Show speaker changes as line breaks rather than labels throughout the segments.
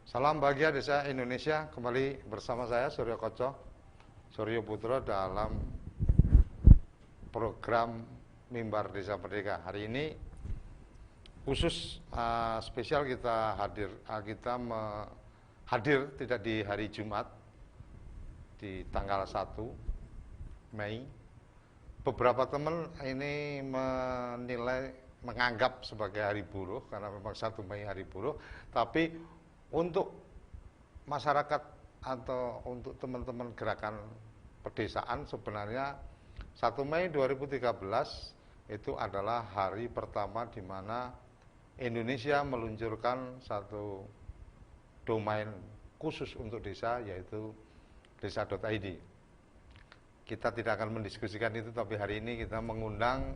Salam bahagia Desa Indonesia, kembali bersama saya Suryo Koco, Suryo Putro dalam program Mimbar Desa Merdeka. Hari ini khusus spesial kita hadir tidak di hari Jumat, di tanggal 1 Mei. Beberapa teman ini menganggap sebagai hari buruh karena memang 1 Mei hari buruh, tapi untuk masyarakat atau untuk teman-teman gerakan pedesaan sebenarnya 1 Mei 2013 itu adalah hari pertama di mana Indonesia meluncurkan satu domain khusus untuk desa, yaitu desa.id. Kita tidak akan mendiskusikan itu, tapi hari ini kita mengundang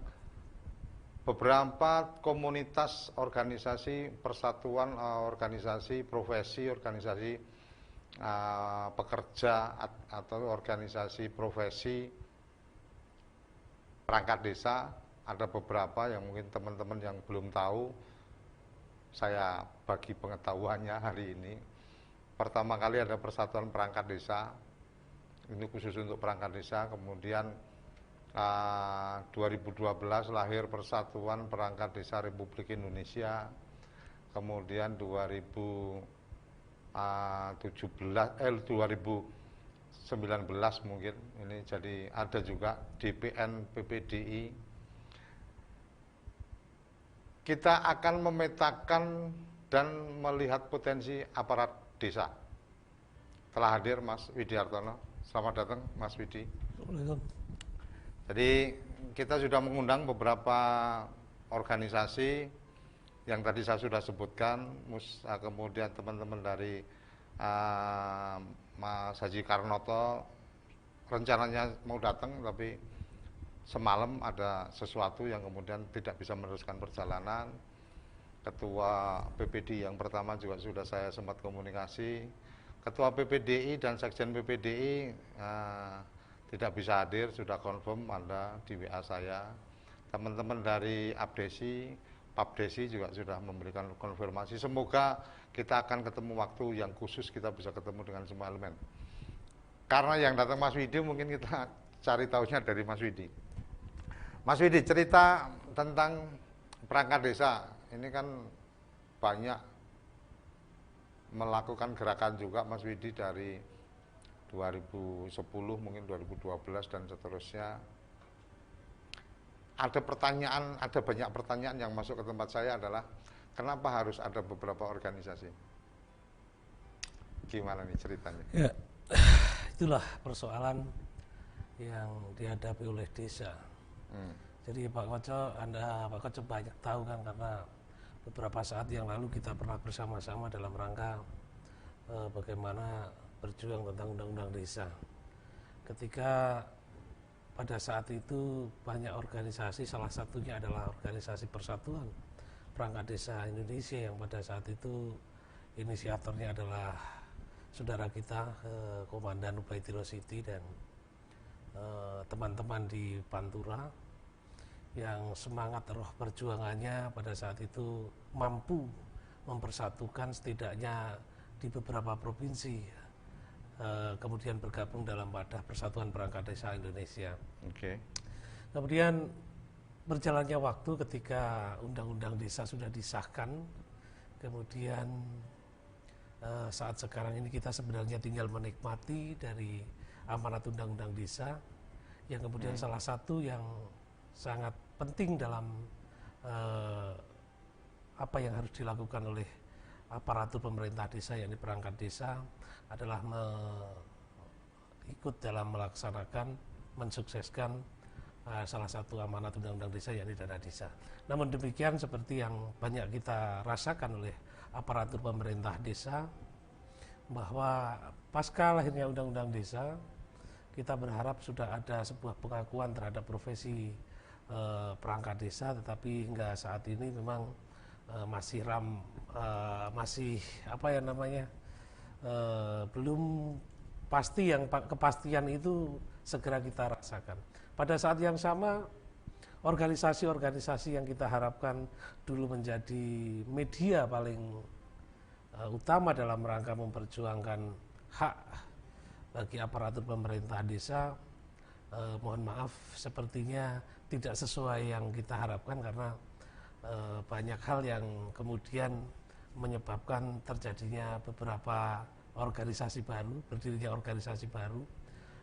beberapa komunitas, organisasi, persatuan, organisasi, profesi, organisasi pekerja atau organisasi profesi perangkat desa. Ada beberapa yang mungkin teman-teman yang belum tahu, saya bagi pengetahuannya hari ini. Pertama kali ada Persatuan Perangkat Desa, ini khusus untuk perangkat desa. Kemudian 2012 lahir Persatuan Perangkat Desa Republik Indonesia. Kemudian 2019 mungkin ini jadi ada juga DPN PPDI. Kita akan memetakan dan melihat potensi aparat desa. Telah hadir Mas Widi Hartono. Selamat datang Mas Widi.
Assalamualaikum.
Jadi kita sudah mengundang beberapa organisasi yang tadi saya sudah sebutkan, kemudian teman-teman dari Mas Haji Karnoto rencananya mau datang, tapi semalam ada sesuatu yang kemudian tidak bisa meneruskan perjalanan. Ketua PPDI yang pertama juga sudah saya sempat komunikasi. Ketua PPDI dan Sekjen PPDI tidak bisa hadir, sudah confirm ada di WA saya. Teman-teman dari Abdesi, Papdesi juga sudah memberikan konfirmasi. Semoga kita akan ketemu waktu yang khusus, kita bisa ketemu dengan semua elemen. Karena yang datang Mas Widi, mungkin kita cari tahunya dari Mas Widi. Mas Widi, cerita tentang perangkat desa. Ini kan banyak melakukan gerakan juga Mas Widi dari 2010 mungkin 2012 dan seterusnya. Ada banyak pertanyaan yang masuk ke tempat saya adalah kenapa harus ada beberapa organisasi? Gimana nih ceritanya?
Ya, itulah persoalan yang dihadapi oleh desa. Jadi Pak Koco banyak tahu kan, karena beberapa saat yang lalu kita pernah bersama-sama dalam rangka bagaimana berjuang tentang undang-undang desa. Ketika pada saat itu banyak organisasi, salah satunya adalah organisasi Persatuan Perangkat Desa Indonesia yang pada saat itu inisiatornya adalah saudara kita Komandan Ubaidillah Siti dan teman-teman di Pantura, yang semangat roh perjuangannya pada saat itu mampu mempersatukan setidaknya di beberapa provinsi. Kemudian bergabung dalam wadah Persatuan Perangkat Desa Indonesia. Kemudian berjalannya waktu ketika Undang-Undang Desa sudah disahkan, kemudian saat sekarang ini kita sebenarnya tinggal menikmati dari amanat Undang-Undang Desa, yang kemudian salah satu yang sangat penting dalam apa yang harus dilakukan oleh aparatur pemerintah desa, yakni perangkat desa, adalah ikut dalam melaksanakan, mensukseskan salah satu amanat Undang-Undang Desa, yakni dana desa. Namun demikian, seperti yang banyak kita rasakan oleh aparatur pemerintah desa, bahwa pasca lahirnya Undang-Undang Desa, kita berharap sudah ada sebuah pengakuan terhadap profesi perangkat desa, tetapi hingga saat ini memang belum pasti, yang kepastian itu segera kita rasakan. Pada saat yang sama, organisasi-organisasi yang kita harapkan dulu menjadi media paling utama dalam rangka memperjuangkan hak bagi aparatur pemerintah desa, mohon maaf sepertinya tidak sesuai yang kita harapkan, karena banyak hal yang kemudian menyebabkan terjadinya beberapa organisasi baru, berdirinya organisasi baru.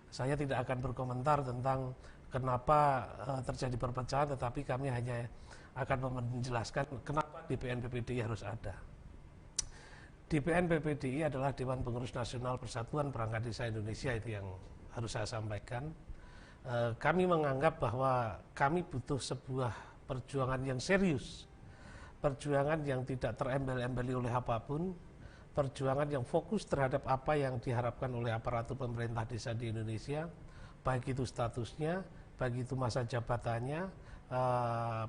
Saya tidak akan berkomentar tentang kenapa terjadi perpecahan, tetapi kami hanya akan menjelaskan kenapa DPN PPDI harus ada. DPN PPDI adalah Dewan Pengurus Nasional Persatuan Perangkat Desa Indonesia, itu yang harus saya sampaikan. Kami menganggap bahwa kami butuh sebuah perjuangan yang serius, perjuangan yang tidak terembel-embeli oleh apapun, perjuangan yang fokus terhadap apa yang diharapkan oleh aparatur pemerintah desa di Indonesia, baik itu statusnya, baik itu masa jabatannya,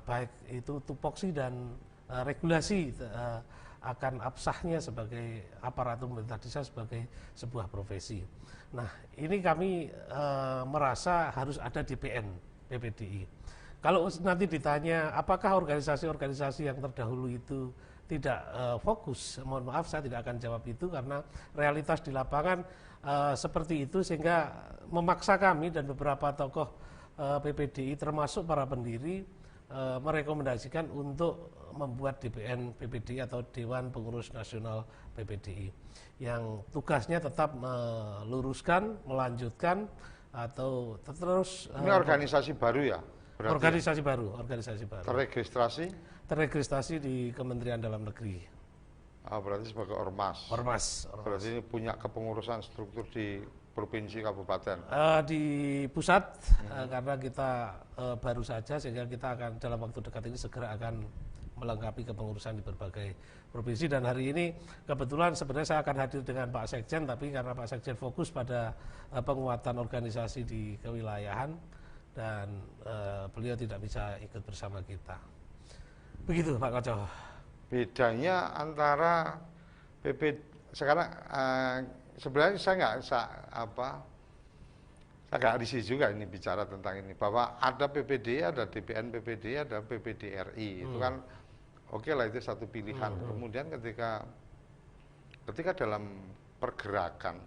baik itu tupoksi dan regulasi akan absahnya sebagai aparatur pemerintah desa sebagai sebuah profesi. Nah, ini kami merasa harus ada DPN PPDI. Kalau nanti ditanya apakah organisasi-organisasi yang terdahulu itu tidak fokus, mohon maaf saya tidak akan jawab itu, karena realitas di lapangan seperti itu, sehingga memaksa kami dan beberapa tokoh PPDI termasuk para pendiri merekomendasikan untuk membuat DPN PPDI atau Dewan Pengurus Nasional PPDI yang tugasnya tetap meluruskan, melanjutkan atau terus.
Ini organisasi baru ya?
Organisasi baru. Terregistrasi di Kementerian Dalam Negeri.
Berarti sebagai ormas. Berarti ini punya kepengurusan struktur di provinsi kabupaten.
Di pusat, karena kita baru saja, sehingga kita akan dalam waktu dekat ini segera akan melengkapi kepengurusan di berbagai provinsi. Dan hari ini kebetulan sebenarnya saya akan hadir dengan Pak Sekjen, tapi karena Pak Sekjen fokus pada penguatan organisasi di kewilayahan, dan beliau tidak bisa ikut bersama kita. Begitu Pak Koco.
Bedanya antara sekarang sebenarnya saya nggak risih juga ini bicara tentang ini, bahwa ada PPDI, ada DPN PPDI, ada PPDRI. Itu kan oke lah, itu satu pilihan. Kemudian ketika dalam pergerakan,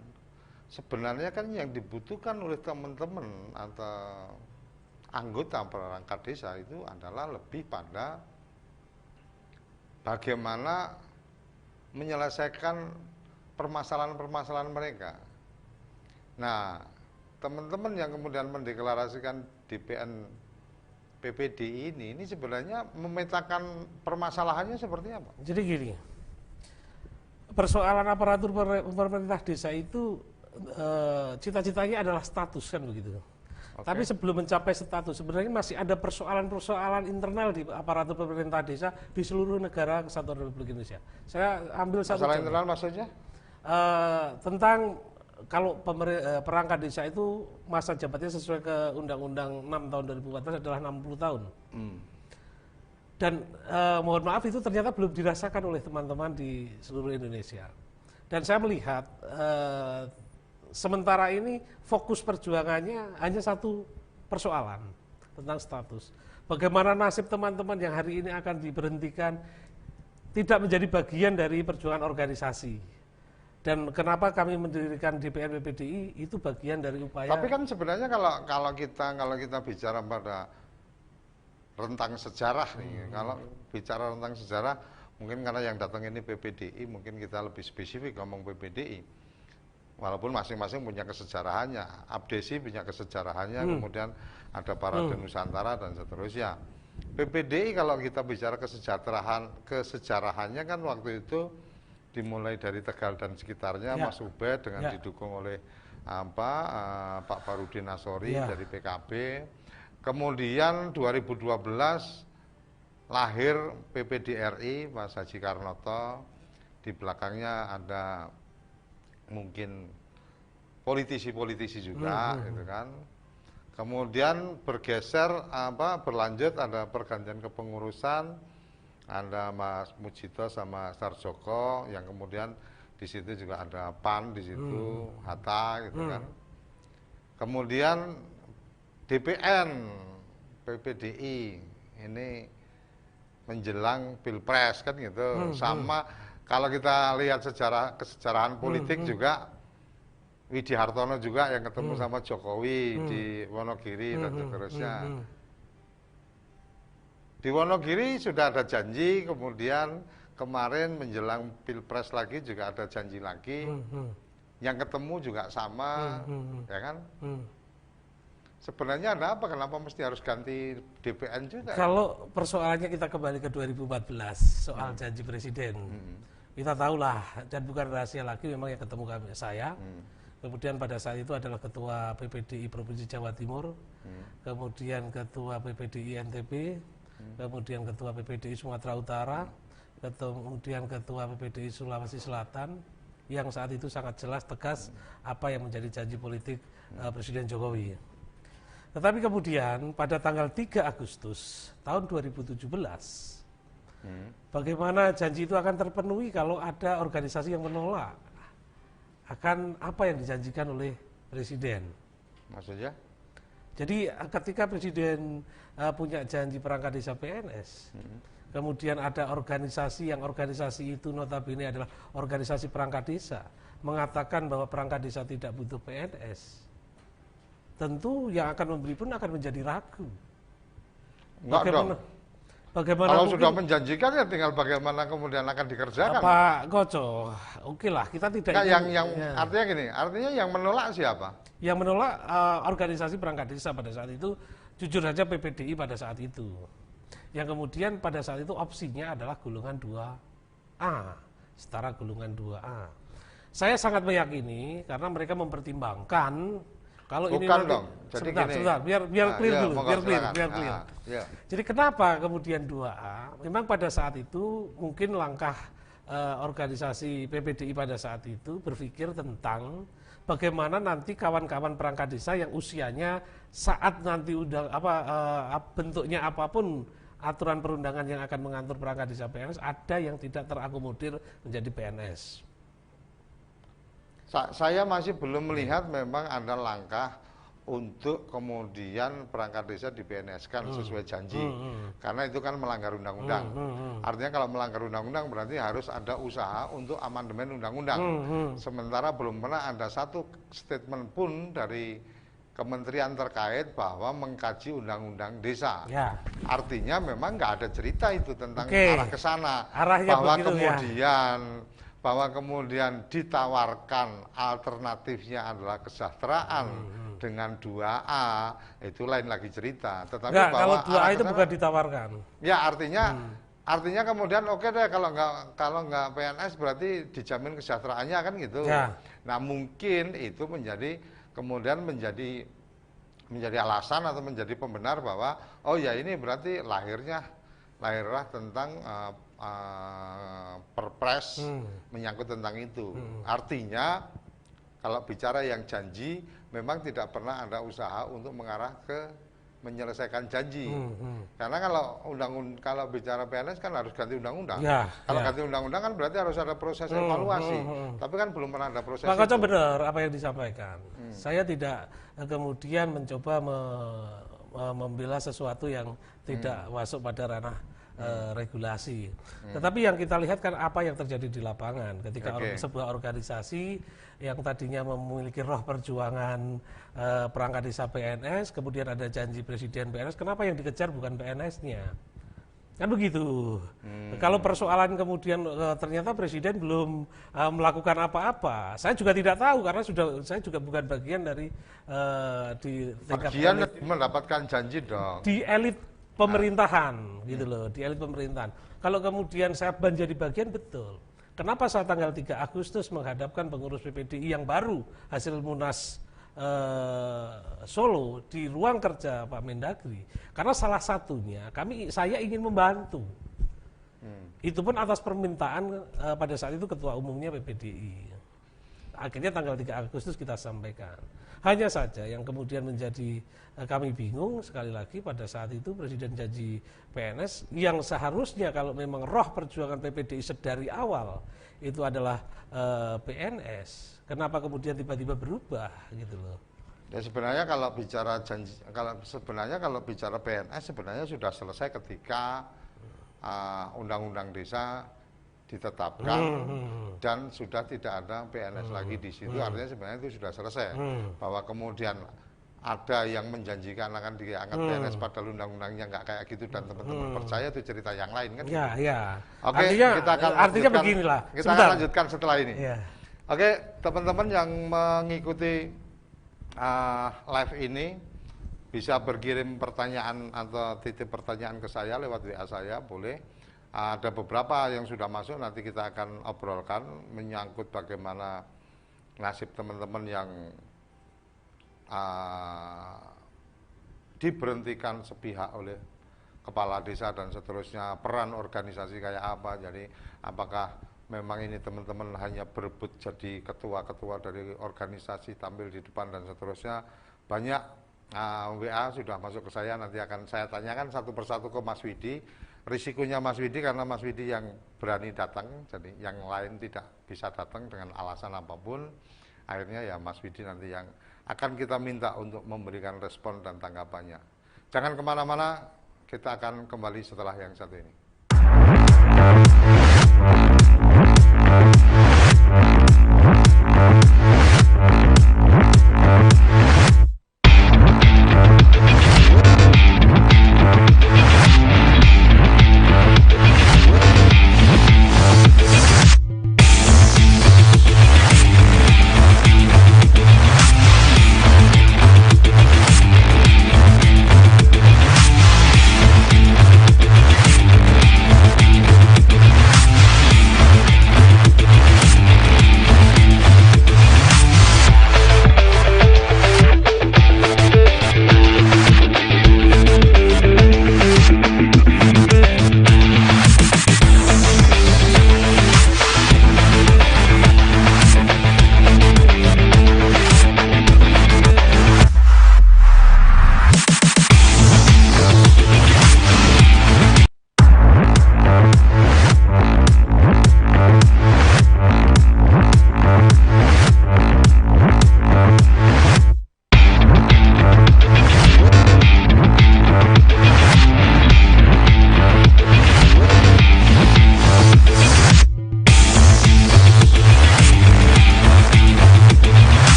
sebenarnya kan yang dibutuhkan oleh teman-teman atau anggota perangkat desa itu adalah lebih pada bagaimana menyelesaikan permasalahan-permasalahan mereka. Nah, teman-teman yang kemudian mendeklarasikan DPN PPDI ini sebenarnya memetakan permasalahannya seperti apa?
Jadi gini, persoalan aparatur pemerintah desa itu cita-citanya adalah status, kan begitu. Okay. Tapi sebelum mencapai status, sebenarnya masih ada persoalan-persoalan internal di aparatur pemerintah desa di seluruh negara Kesatuan Republik Indonesia. Saya ambil satu
masalah internal maksudnya?
Tentang kalau perangkat desa itu masa jabatannya sesuai ke Undang-Undang 6 tahun 2014 adalah 60 tahun. Dan mohon maaf, itu ternyata belum dirasakan oleh teman-teman di seluruh Indonesia. Dan saya melihat sementara ini fokus perjuangannya hanya satu persoalan tentang status. Bagaimana nasib teman-teman yang hari ini akan diberhentikan tidak menjadi bagian dari perjuangan organisasi. Dan kenapa kami mendirikan DPN PPDI itu bagian dari upaya.
Tapi kan sebenarnya kalau kita bicara pada rentang sejarah nih, kalau bicara rentang sejarah, mungkin karena yang datang ini PPDI, mungkin kita lebih spesifik ngomong PPDI. Walaupun masing-masing punya kesejarahannya, Abdesi punya kesejarahannya, kemudian ada Parade Nusantara dan seterusnya. PPDI kalau kita bicara kesejarahannya kan waktu itu dimulai dari Tegal dan sekitarnya, Mas Ubed dengan didukung oleh Pak Farudin Asori dari PKB. Kemudian 2012 lahir PPDRI, Mas Haji Karnoto. Di belakangnya ada mungkin politisi-politisi juga, gitu kan. Kemudian berlanjut ada pergantian kepengurusan, ada Mas Mujito sama Sarjoko, yang kemudian di situ juga ada PAN di situ, Hatta, gitu kan. Kemudian DPN PPDI ini menjelang Pilpres kan gitu, sama kalau kita lihat kesejarahan politik juga, Widi Hartono juga yang ketemu sama Jokowi di Wonogiri dan seterusnya. Di Wonogiri sudah ada janji, kemudian kemarin menjelang Pilpres lagi juga ada janji lagi. Yang ketemu juga sama, ya kan? Sebenarnya ada apa? Kenapa mesti harus ganti DPN juga?
Kalau persoalannya kita kembali ke 2014 soal janji presiden, kita tahulah dan bukan rahasia lagi memang yang ketemu saya. Kemudian pada saat itu adalah Ketua PPDI Provinsi Jawa Timur, kemudian Ketua PPDI NTB, kemudian Ketua PPDI Sumatera Utara, kemudian Ketua PPDI Sulawesi Selatan, yang saat itu sangat jelas tegas apa yang menjadi janji politik Presiden Jokowi. Tetapi kemudian pada tanggal 3 Agustus tahun 2017, bagaimana janji itu akan terpenuhi kalau ada organisasi yang menolak akan apa yang dijanjikan oleh Presiden?
Maksudnya?
Jadi ketika Presiden punya janji perangkat desa PNS, kemudian ada organisasi itu notabene adalah organisasi perangkat desa, mengatakan bahwa perangkat desa tidak butuh PNS, tentu yang akan memberi pun akan menjadi ragu.
Enggak dong.
Bagaimana
kalau
mungkin,
sudah menjanjikan ya tinggal bagaimana kemudian akan dikerjakan.
Pak Goco, oke lah kita tidak.
Nah, yang artinya gini, artinya yang menolak siapa?
Yang menolak organisasi perangkat desa pada saat itu, jujur saja PPDI pada saat itu. Yang kemudian pada saat itu opsinya adalah golongan 2A, setara golongan 2A. Saya sangat meyakini karena mereka mempertimbangkan kalau
bukan
ini nanti,
dong. Jadi
sebentar, biar clear dulu, biar clear.
Ya.
Jadi kenapa kemudian 2A? Memang pada saat itu mungkin langkah organisasi PPDI pada saat itu berpikir tentang bagaimana nanti kawan-kawan perangkat desa yang usianya saat nanti bentuknya apapun aturan perundangan yang akan mengatur perangkat desa PNS ada yang tidak terakomodir menjadi PNS.
Saya masih belum melihat memang ada langkah untuk kemudian perangkat desa di PNS-kan sesuai janji. Karena itu kan melanggar undang-undang. Artinya kalau melanggar undang-undang berarti harus ada usaha untuk amandemen undang-undang. Sementara belum pernah ada satu statement pun dari kementerian terkait bahwa mengkaji undang-undang desa. Ya. Artinya memang nggak ada cerita itu tentang arah ke sana. Bahwa kemudian ditawarkan alternatifnya adalah kesejahteraan dengan 2A, itu lain lagi cerita. Tetapi
enggak, kalau 2A itu bukan ditawarkan.
Ya artinya kemudian oke deh kalau nggak PNS berarti dijamin kesejahteraannya kan gitu. Ya. Nah mungkin itu kemudian menjadi alasan atau menjadi pembenar bahwa oh ya ini berarti lahirlah tentang perpres menyangkut tentang itu. Artinya kalau bicara yang janji memang tidak pernah ada usaha untuk mengarah ke menyelesaikan janji. Karena kalau bicara PNS kan harus ganti undang-undang. Ya, kalau ganti undang-undang kan berarti harus ada proses evaluasi. Tapi kan belum pernah ada proses.
Pak Koco benar apa yang disampaikan. Saya tidak kemudian mencoba membela sesuatu yang tidak masuk pada ranah regulasi. Tetapi yang kita lihat kan apa yang terjadi di lapangan ketika sebuah organisasi yang tadinya memiliki roh perjuangan perangkat desa PNS, kemudian ada janji presiden PNS, kenapa yang dikejar bukan PNS-nya? Kan begitu. Kalau persoalan kemudian ternyata presiden belum melakukan apa-apa, saya juga tidak tahu karena saya juga bukan bagian dari di tingkat
bagian mendapatkan janji dong.
Di elit pemerintahan gitu loh, di elit pemerintahan. Kalau kemudian saya menjadi bagian, betul. Kenapa saat tanggal 3 Agustus menghadapkan pengurus PPDI yang baru hasil Munas Solo di ruang kerja Pak Mendagri? Karena salah satunya saya ingin membantu. Itu pun atas permintaan pada saat itu ketua umumnya PPDI. Akhirnya tanggal 3 Agustus kita sampaikan. Hanya saja yang kemudian menjadi kami bingung sekali lagi pada saat itu Presiden janji PNS yang seharusnya kalau memang roh perjuangan PPDI sedari awal itu adalah PNS. Kenapa kemudian tiba-tiba berubah gitu loh?
Ya sebenarnya kalau bicara PNS sebenarnya sudah selesai ketika Undang-Undang Desa ditetapkan dan sudah tidak ada PNS lagi di situ, artinya sebenarnya itu sudah selesai. Bahwa kemudian ada yang menjanjikan akan diangkat PNS padahal undang-undangnya nggak kayak gitu dan teman-teman percaya, itu cerita yang lain kan?
Ya, ya.
Oke,
Artinya beginilah.
Kita akan lanjutkan setelah ini.
Ya.
Oke, teman-teman yang mengikuti live ini bisa berkirim pertanyaan atau titip pertanyaan ke saya lewat WA saya, boleh. Ada beberapa yang sudah masuk, nanti kita akan obrolkan menyangkut bagaimana nasib teman-teman yang diberhentikan sepihak oleh kepala desa dan seterusnya, peran organisasi kayak apa. Jadi apakah memang ini teman-teman hanya berebut jadi ketua-ketua dari organisasi, tampil di depan dan seterusnya. Banyak WA sudah masuk ke saya, nanti akan saya tanyakan satu persatu ke Mas Widi. Risikonya Mas Widi karena Mas Widi yang berani datang, jadi yang lain tidak bisa datang dengan alasan apapun. Akhirnya ya Mas Widi nanti yang akan kita minta untuk memberikan respon dan tanggapannya. Jangan kemana-mana, kita akan kembali setelah yang satu ini.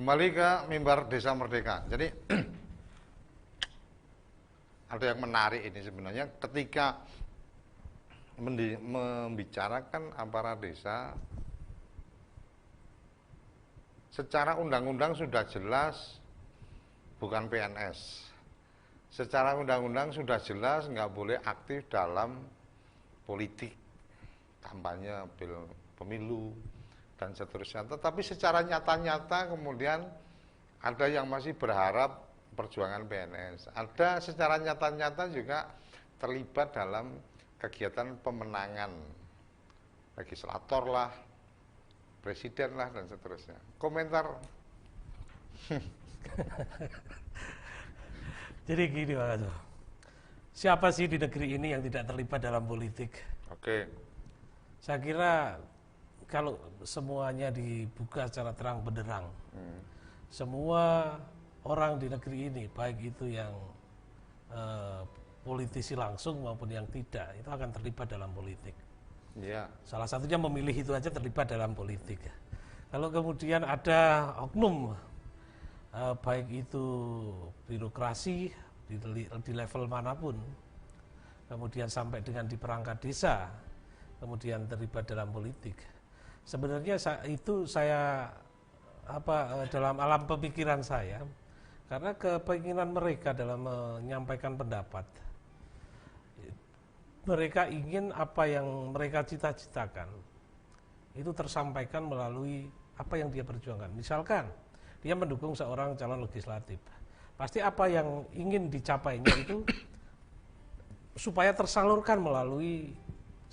Kembali ke mimbar Desa Merdeka. Jadi ada yang menarik ini sebenarnya ketika membicarakan aparat desa, secara undang-undang sudah jelas bukan PNS. Secara undang-undang sudah jelas nggak boleh aktif dalam politik, kampanye, pemilu, dan seterusnya. Tetapi secara nyata-nyata kemudian ada yang masih berharap perjuangan PNS. Ada secara nyata-nyata juga terlibat dalam kegiatan pemenangan legislator lah, presiden lah, dan seterusnya. Komentar.
Jadi gini Pak Kato, siapa sih di negeri ini yang tidak terlibat dalam politik?
Oke.
Saya kira kalau semuanya dibuka secara terang benderang, semua orang di negeri ini, baik itu yang politisi langsung maupun yang tidak, itu akan terlibat dalam politik.
Iya.
Salah satunya memilih itu aja terlibat dalam politik. Kalau kemudian ada oknum, baik itu birokrasi di level manapun, kemudian sampai dengan di perangkat desa, kemudian terlibat dalam politik. Sebenarnya saya dalam alam pemikiran saya, karena keinginan mereka dalam menyampaikan pendapat, mereka ingin apa yang mereka cita-citakan itu tersampaikan melalui apa yang dia perjuangkan. Misalkan dia mendukung seorang calon legislatif, pasti apa yang ingin dicapainya itu supaya tersalurkan melalui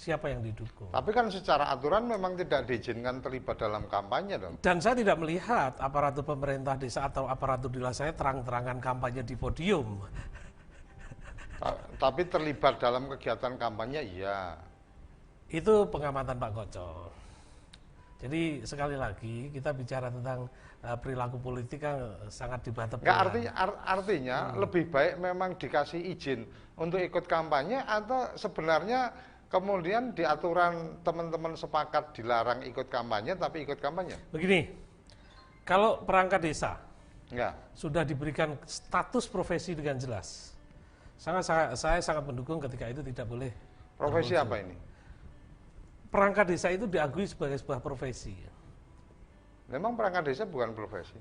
siapa yang didukung.
Tapi kan secara aturan memang tidak diizinkan terlibat dalam kampanye dong.
Dan saya tidak melihat aparatur pemerintah desa atau aparatur di wilayah saya terang-terangan kampanye di podium.
Tapi terlibat dalam kegiatan kampanye, iya.
Itu pengamatan Pak Koco. Jadi sekali lagi kita bicara tentang perilaku politik kan sangat debatable.
Artinya lebih baik memang dikasih izin untuk ikut kampanye, atau sebenarnya kemudian di aturan teman-teman sepakat dilarang ikut kampanye tapi ikut kampanye?
Begini, kalau perangkat desa
ya
sudah diberikan status profesi dengan jelas, saya sangat mendukung ketika itu tidak boleh.
Profesi apa ini?
Perangkat desa itu diakui sebagai sebuah profesi.
Memang perangkat desa bukan profesi?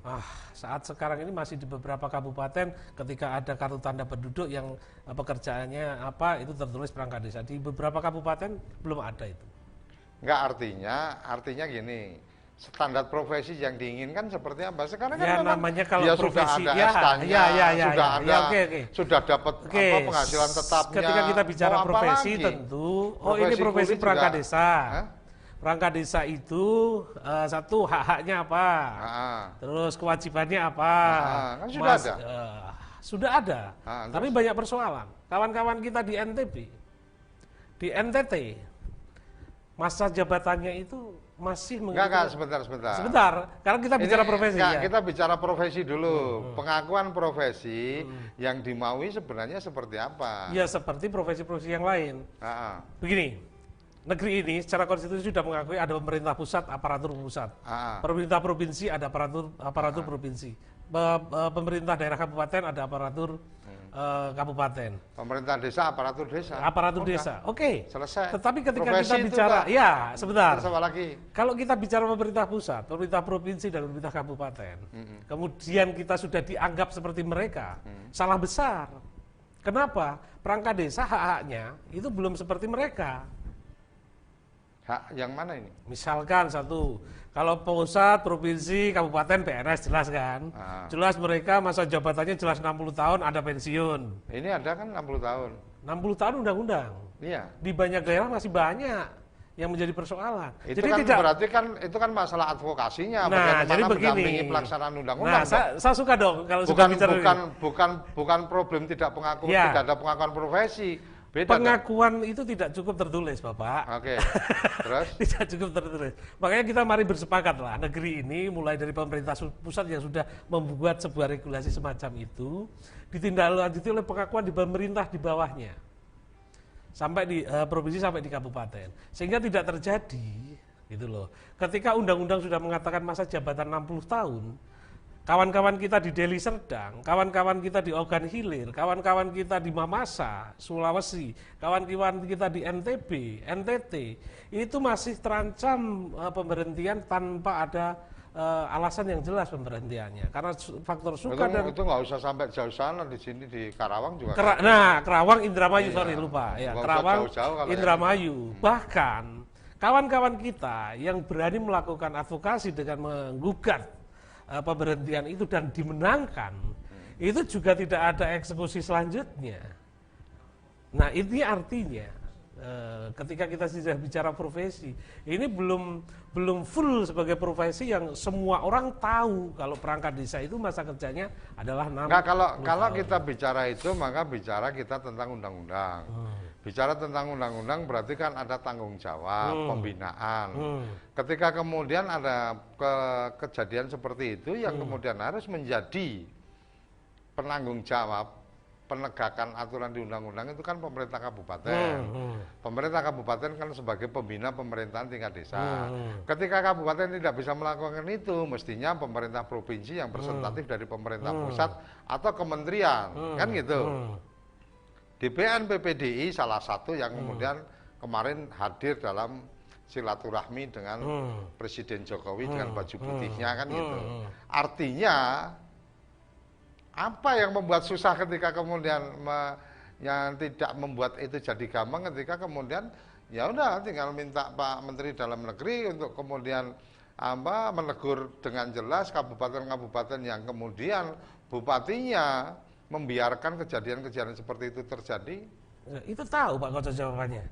Saat sekarang ini masih di beberapa kabupaten ketika ada kartu tanda penduduk yang pekerjaannya apa itu tertulis perangkat desa. Di beberapa kabupaten belum ada itu.
Enggak, artinya gini, standar profesi yang diinginkan seperti apa? Sekarang kan
ya,
memang
namanya kalau
dia
profesi,
sudah ada SK-nya, sudah ada,
okay.
Sudah dapat penghasilan tetapnya.
Ketika kita bicara profesi tentu, ini profesi perangkat desa. Perangkat desa itu satu hak-haknya apa, terus kewajibannya apa,
kan sudah ada.
Sudah ada, tapi banyak persoalan. Kawan-kawan kita di NTT, masa jabatannya itu masih
Enggak, sebentar.
Karena kita bicara profesi.
Kita bicara profesi dulu. Pengakuan profesi yang dimaui sebenarnya seperti apa?
Ya seperti profesi-profesi yang lain. Begini. Negeri ini secara konstitusi sudah mengakui ada pemerintah pusat, aparatur pusat. Pemerintah provinsi ada aparatur provinsi. Pemerintah daerah kabupaten ada aparatur kabupaten.
Pemerintah desa, aparatur desa.
Aparatur desa. Oke.
Selesai.
Tetapi ketika
profesi
kita bicara, sebentar.
Lagi.
Kalau kita bicara pemerintah pusat, pemerintah provinsi dan pemerintah kabupaten, kemudian kita sudah dianggap seperti mereka, salah besar. Kenapa? Perangkat desa hak-haknya itu belum seperti mereka.
Hak yang mana ini?
Misalkan kalau pusat, provinsi, kabupaten, PNS jelas kan? Jelas mereka masa jabatannya jelas 60 tahun ada pensiun.
Ini ada kan 60 tahun.
60 tahun undang-undang.
Iya.
Di banyak daerah masih banyak yang menjadi persoalan.
Itu jadi kan berarti kan itu kan masalah advokasinya,
jadi begini.
mendampingi pelaksanaan undang-undang.
Saya suka dong kalau suka bicara
bukan problem tidak ada pengakuan profesi. Beda
pengakuan itu tidak cukup tertulis, Bapak.
Oke. Terus?
Tidak cukup tertulis. Makanya kita mari bersepakatlah negeri ini mulai dari pemerintah pusat yang sudah membuat sebuah regulasi semacam itu ditindaklanjuti oleh pengakuan di pemerintah di bawahnya. Sampai di provinsi sampai di kabupaten. Sehingga tidak terjadi gitu loh. Ketika undang-undang sudah mengatakan masa jabatan 60 tahun, kawan-kawan kita di Deli Serdang, kawan-kawan kita di Ogan Hilir, kawan-kawan kita di Mamasa, Sulawesi, kawan-kawan kita di NTB, NTT, itu masih terancam pemberhentian tanpa ada alasan yang jelas pemberhentiannya. Karena faktor suka dan
itu nggak usah sampai jauh sana, di sini di Karawang juga.
Karawang, Indramayu,
Iya.
sorry lupa. Ya,
Nggak usah
Karawang,
jauh-jauh kalau
Indramayu. Bahkan kawan-kawan kita yang berani melakukan advokasi dengan menggugat pemberhentian itu dan dimenangkan, itu juga tidak ada eksekusi selanjutnya. Nah, ini artinya ketika kita sudah bicara profesi, ini belum full sebagai profesi yang semua orang tahu kalau perangkat desa itu masa kerjanya adalah 6
Nah, kalau
tahun.
kita bicara itu, maka bicara kita tentang undang-undang. Bicara tentang undang-undang berarti kan ada tanggung jawab, pembinaan. Ketika kemudian ada kejadian seperti itu, yang kemudian harus menjadi penanggung jawab penegakan aturan di undang-undang itu kan pemerintah kabupaten. Pemerintah kabupaten kan sebagai pembina pemerintahan tingkat desa. Ketika kabupaten tidak bisa melakukan itu, mestinya pemerintah provinsi yang representatif dari pemerintah pusat atau kementerian, kan gitu. DPN PPDI salah satu yang kemudian kemarin hadir dalam silaturahmi dengan Presiden Jokowi dengan baju putihnya, kan gitu. Artinya apa yang membuat susah ketika kemudian yang tidak membuat itu jadi gampang, ketika kemudian ya udah tinggal minta Pak Menteri Dalam Negeri untuk kemudian menegur dengan jelas kabupaten-kabupaten yang kemudian bupatinya membiarkan kejadian-kejadian seperti itu terjadi.
Itu tahu Pak Koco jawabannya.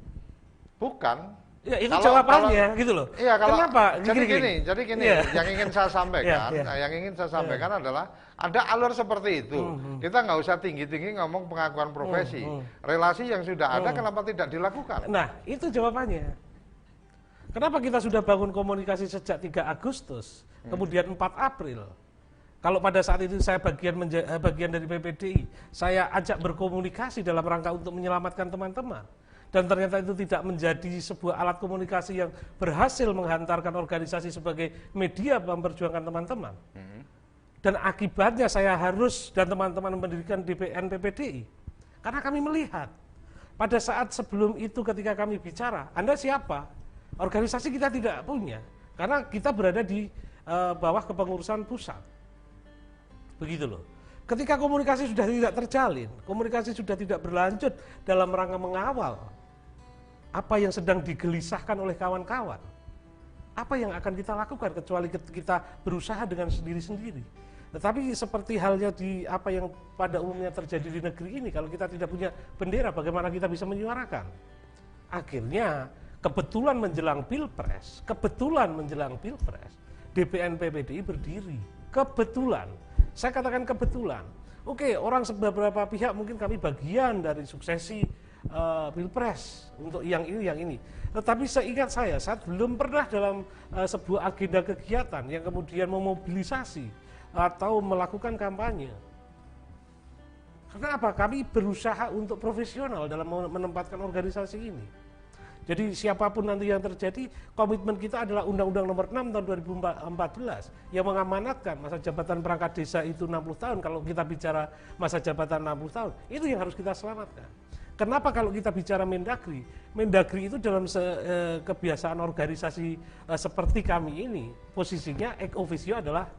Bukan.
Ya, itu jawabannya gitu loh.
Iya,
kenapa?
Jadi gini,
Iya.
yang ingin saya sampaikan,
Iya.
yang ingin saya sampaikan adalah ada alur seperti itu. Kita nggak usah tinggi-tinggi ngomong pengakuan profesi. Relasi yang sudah ada, kenapa tidak dilakukan?
Nah, itu jawabannya. Kenapa kita sudah bangun komunikasi sejak 3 Agustus, kemudian 4 April? Kalau pada saat itu saya bagian dari PPDI, saya ajak berkomunikasi dalam rangka untuk menyelamatkan teman-teman. Dan ternyata itu tidak menjadi sebuah alat komunikasi yang berhasil menghantarkan organisasi sebagai media memperjuangkan teman-teman. Dan akibatnya saya harus dan teman-teman mendirikan DPN PPDI. Karena kami melihat, pada saat sebelum itu ketika kami bicara, Anda siapa? Organisasi kita tidak punya. Karena kita berada di bawah kepengurusan pusat. Begitu loh. Ketika komunikasi sudah tidak terjalin, komunikasi sudah tidak berlanjut dalam rangka mengawal apa yang sedang digelisahkan oleh kawan-kawan, apa yang akan kita lakukan kecuali kita berusaha dengan sendiri-sendiri. Tetapi seperti halnya di apa yang pada umumnya terjadi di negeri ini, kalau kita tidak punya bendera, bagaimana kita bisa menyuarakan? Akhirnya kebetulan menjelang Pilpres, DPN PPDI berdiri. Kebetulan. Saya katakan kebetulan. Oke, orang beberapa pihak mungkin kami bagian dari suksesi Pilpres untuk yang ini. Tetapi seingat saya, saat belum pernah dalam sebuah agenda kegiatan yang kemudian memobilisasi atau melakukan kampanye. Karena apa? Kami berusaha untuk profesional dalam menempatkan organisasi ini. Jadi siapapun nanti yang terjadi, komitmen kita adalah Undang-Undang Nomor 6 tahun 2014 yang mengamanatkan masa jabatan perangkat desa itu 60 tahun. Kalau kita bicara masa jabatan 60 tahun, itu yang harus kita selamatkan. Kenapa kalau kita bicara Mendagri? Mendagri itu dalam kebiasaan organisasi seperti kami ini, posisinya ex officio adalah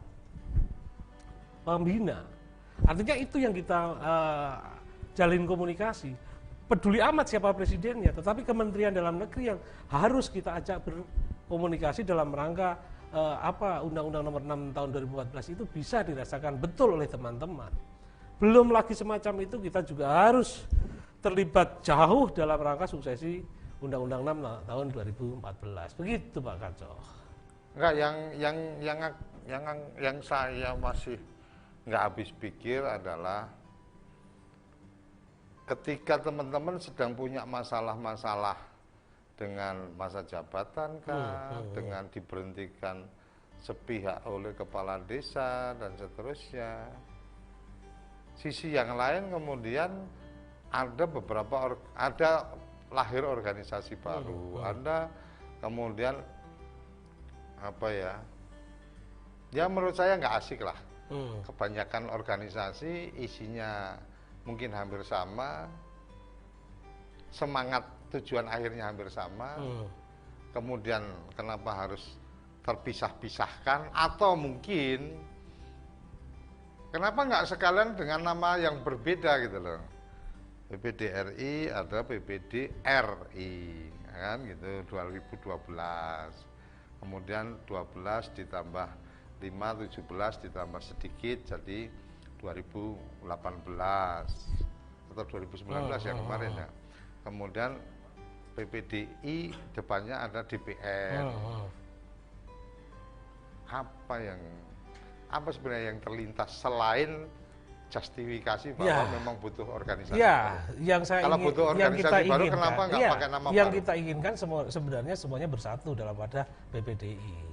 pembina. Artinya itu yang kita jalin komunikasi. Peduli amat siapa presidennya, tetapi Kementerian Dalam Negeri yang harus kita ajak berkomunikasi dalam rangka Undang-Undang Nomor 6 tahun 2014 itu bisa dirasakan betul oleh teman-teman. Belum lagi semacam itu, kita juga harus terlibat jauh dalam rangka suksesi Undang-Undang 6 tahun 2014. Begitu Pak Kaco.
Enggak, yang saya masih nggak habis pikir adalah ketika teman-teman sedang punya masalah-masalah dengan masa jabatan dengan diberhentikan sepihak oleh kepala desa dan seterusnya. Sisi yang lain kemudian ada ada lahir organisasi baru, ada kemudian ya menurut saya nggak asik lah. Kebanyakan organisasi isinya mungkin hampir sama, semangat tujuan akhirnya hampir sama. Kemudian kenapa harus terpisah-pisahkan, atau mungkin kenapa nggak sekalian dengan nama yang berbeda gitu loh. PPDRI ada PPDRI kan gitu 2012. Kemudian 12 ditambah 5, 17 ditambah sedikit jadi 2018 atau 2019 ya kemarin ya. Kemudian PPDI depannya ada DPR. Apa sebenarnya yang terlintas selain justifikasi bahwa memang butuh organisasi baru?
Yang saya
kalau butuh organisasi baru kenapa nggak pakai nama
yang
baru?
Kita inginkan sebenarnya semuanya bersatu dalam wadah PPDI.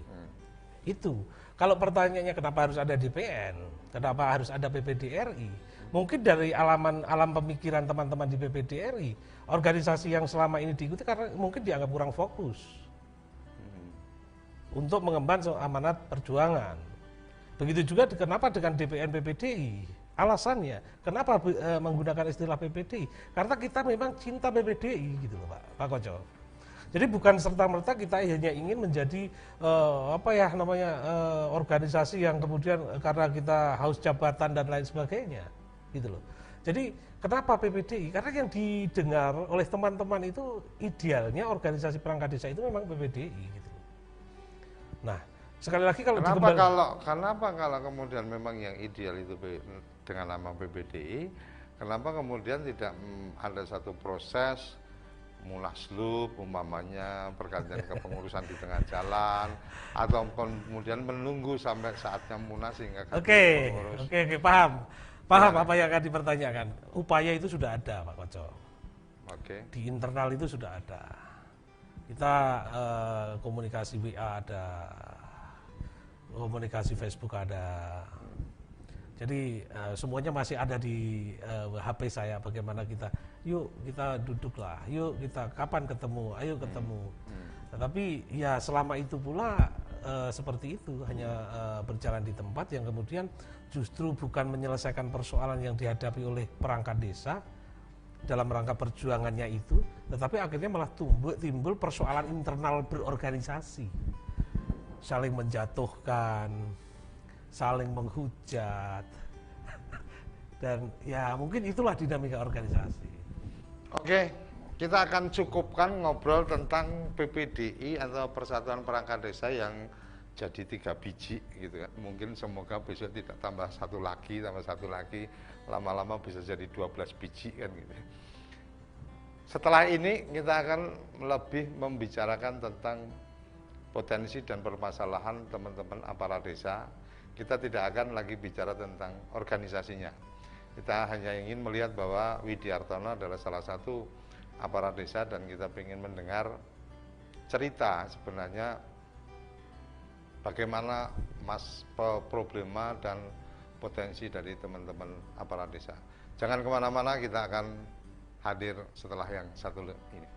Itu. Kalau pertanyaannya kenapa harus ada DPN, kenapa harus ada PPDRI? Mungkin dari alam pemikiran teman-teman di PPDRI, organisasi yang selama ini diikuti karena mungkin dianggap kurang fokus untuk mengemban amanat perjuangan. Begitu juga kenapa dengan DPN PPDI. Alasannya, kenapa menggunakan istilah PPDI? Karena kita memang cinta PPDI gitu loh Pak Koco. Jadi bukan serta-merta kita hanya ingin menjadi organisasi yang kemudian karena kita haus jabatan dan lain sebagainya, gitu loh. Jadi kenapa PPDI? Karena yang didengar oleh teman-teman itu idealnya organisasi perangkat desa itu memang PPDI, gitu. Nah, sekali lagi
kenapa kalau kemudian memang yang ideal itu dengan nama PPDI, kenapa kemudian tidak ada satu proses munaslup umpamanya pergantian kepengurusan di tengah jalan, atau kemudian menunggu sampai saatnya munas sehingga pengurus.
Oke, paham apa yang akan dipertanyakan. Upaya itu sudah ada Pak Koco. Di internal itu sudah ada. Kita komunikasi WA ada, komunikasi Facebook ada. Jadi semuanya masih ada di HP saya. Bagaimana yuk kita duduklah, yuk kita kapan ketemu, ayo ketemu. Tetapi ya selama itu pula seperti itu, hanya berjalan di tempat yang kemudian justru bukan menyelesaikan persoalan yang dihadapi oleh perangkat desa dalam rangka perjuangannya itu, tetapi akhirnya malah timbul persoalan internal berorganisasi, saling menjatuhkan, saling menghujat, dan ya mungkin itulah dinamika organisasi.
Oke, kita akan cukupkan ngobrol tentang PPDI atau Persatuan Perangkat Desa yang jadi 3 biji gitu kan. Mungkin semoga besok tidak tambah satu lagi, lama-lama bisa jadi 12 biji kan gitu. Setelah ini kita akan lebih membicarakan tentang potensi dan permasalahan teman-teman aparat desa. Kita tidak akan lagi bicara tentang organisasinya. Kita hanya ingin melihat bahwa Widiartono adalah salah satu aparat desa dan kita ingin mendengar cerita sebenarnya bagaimana problema dan potensi dari teman-teman aparat desa. Jangan kemana-mana, kita akan hadir setelah yang satu ini.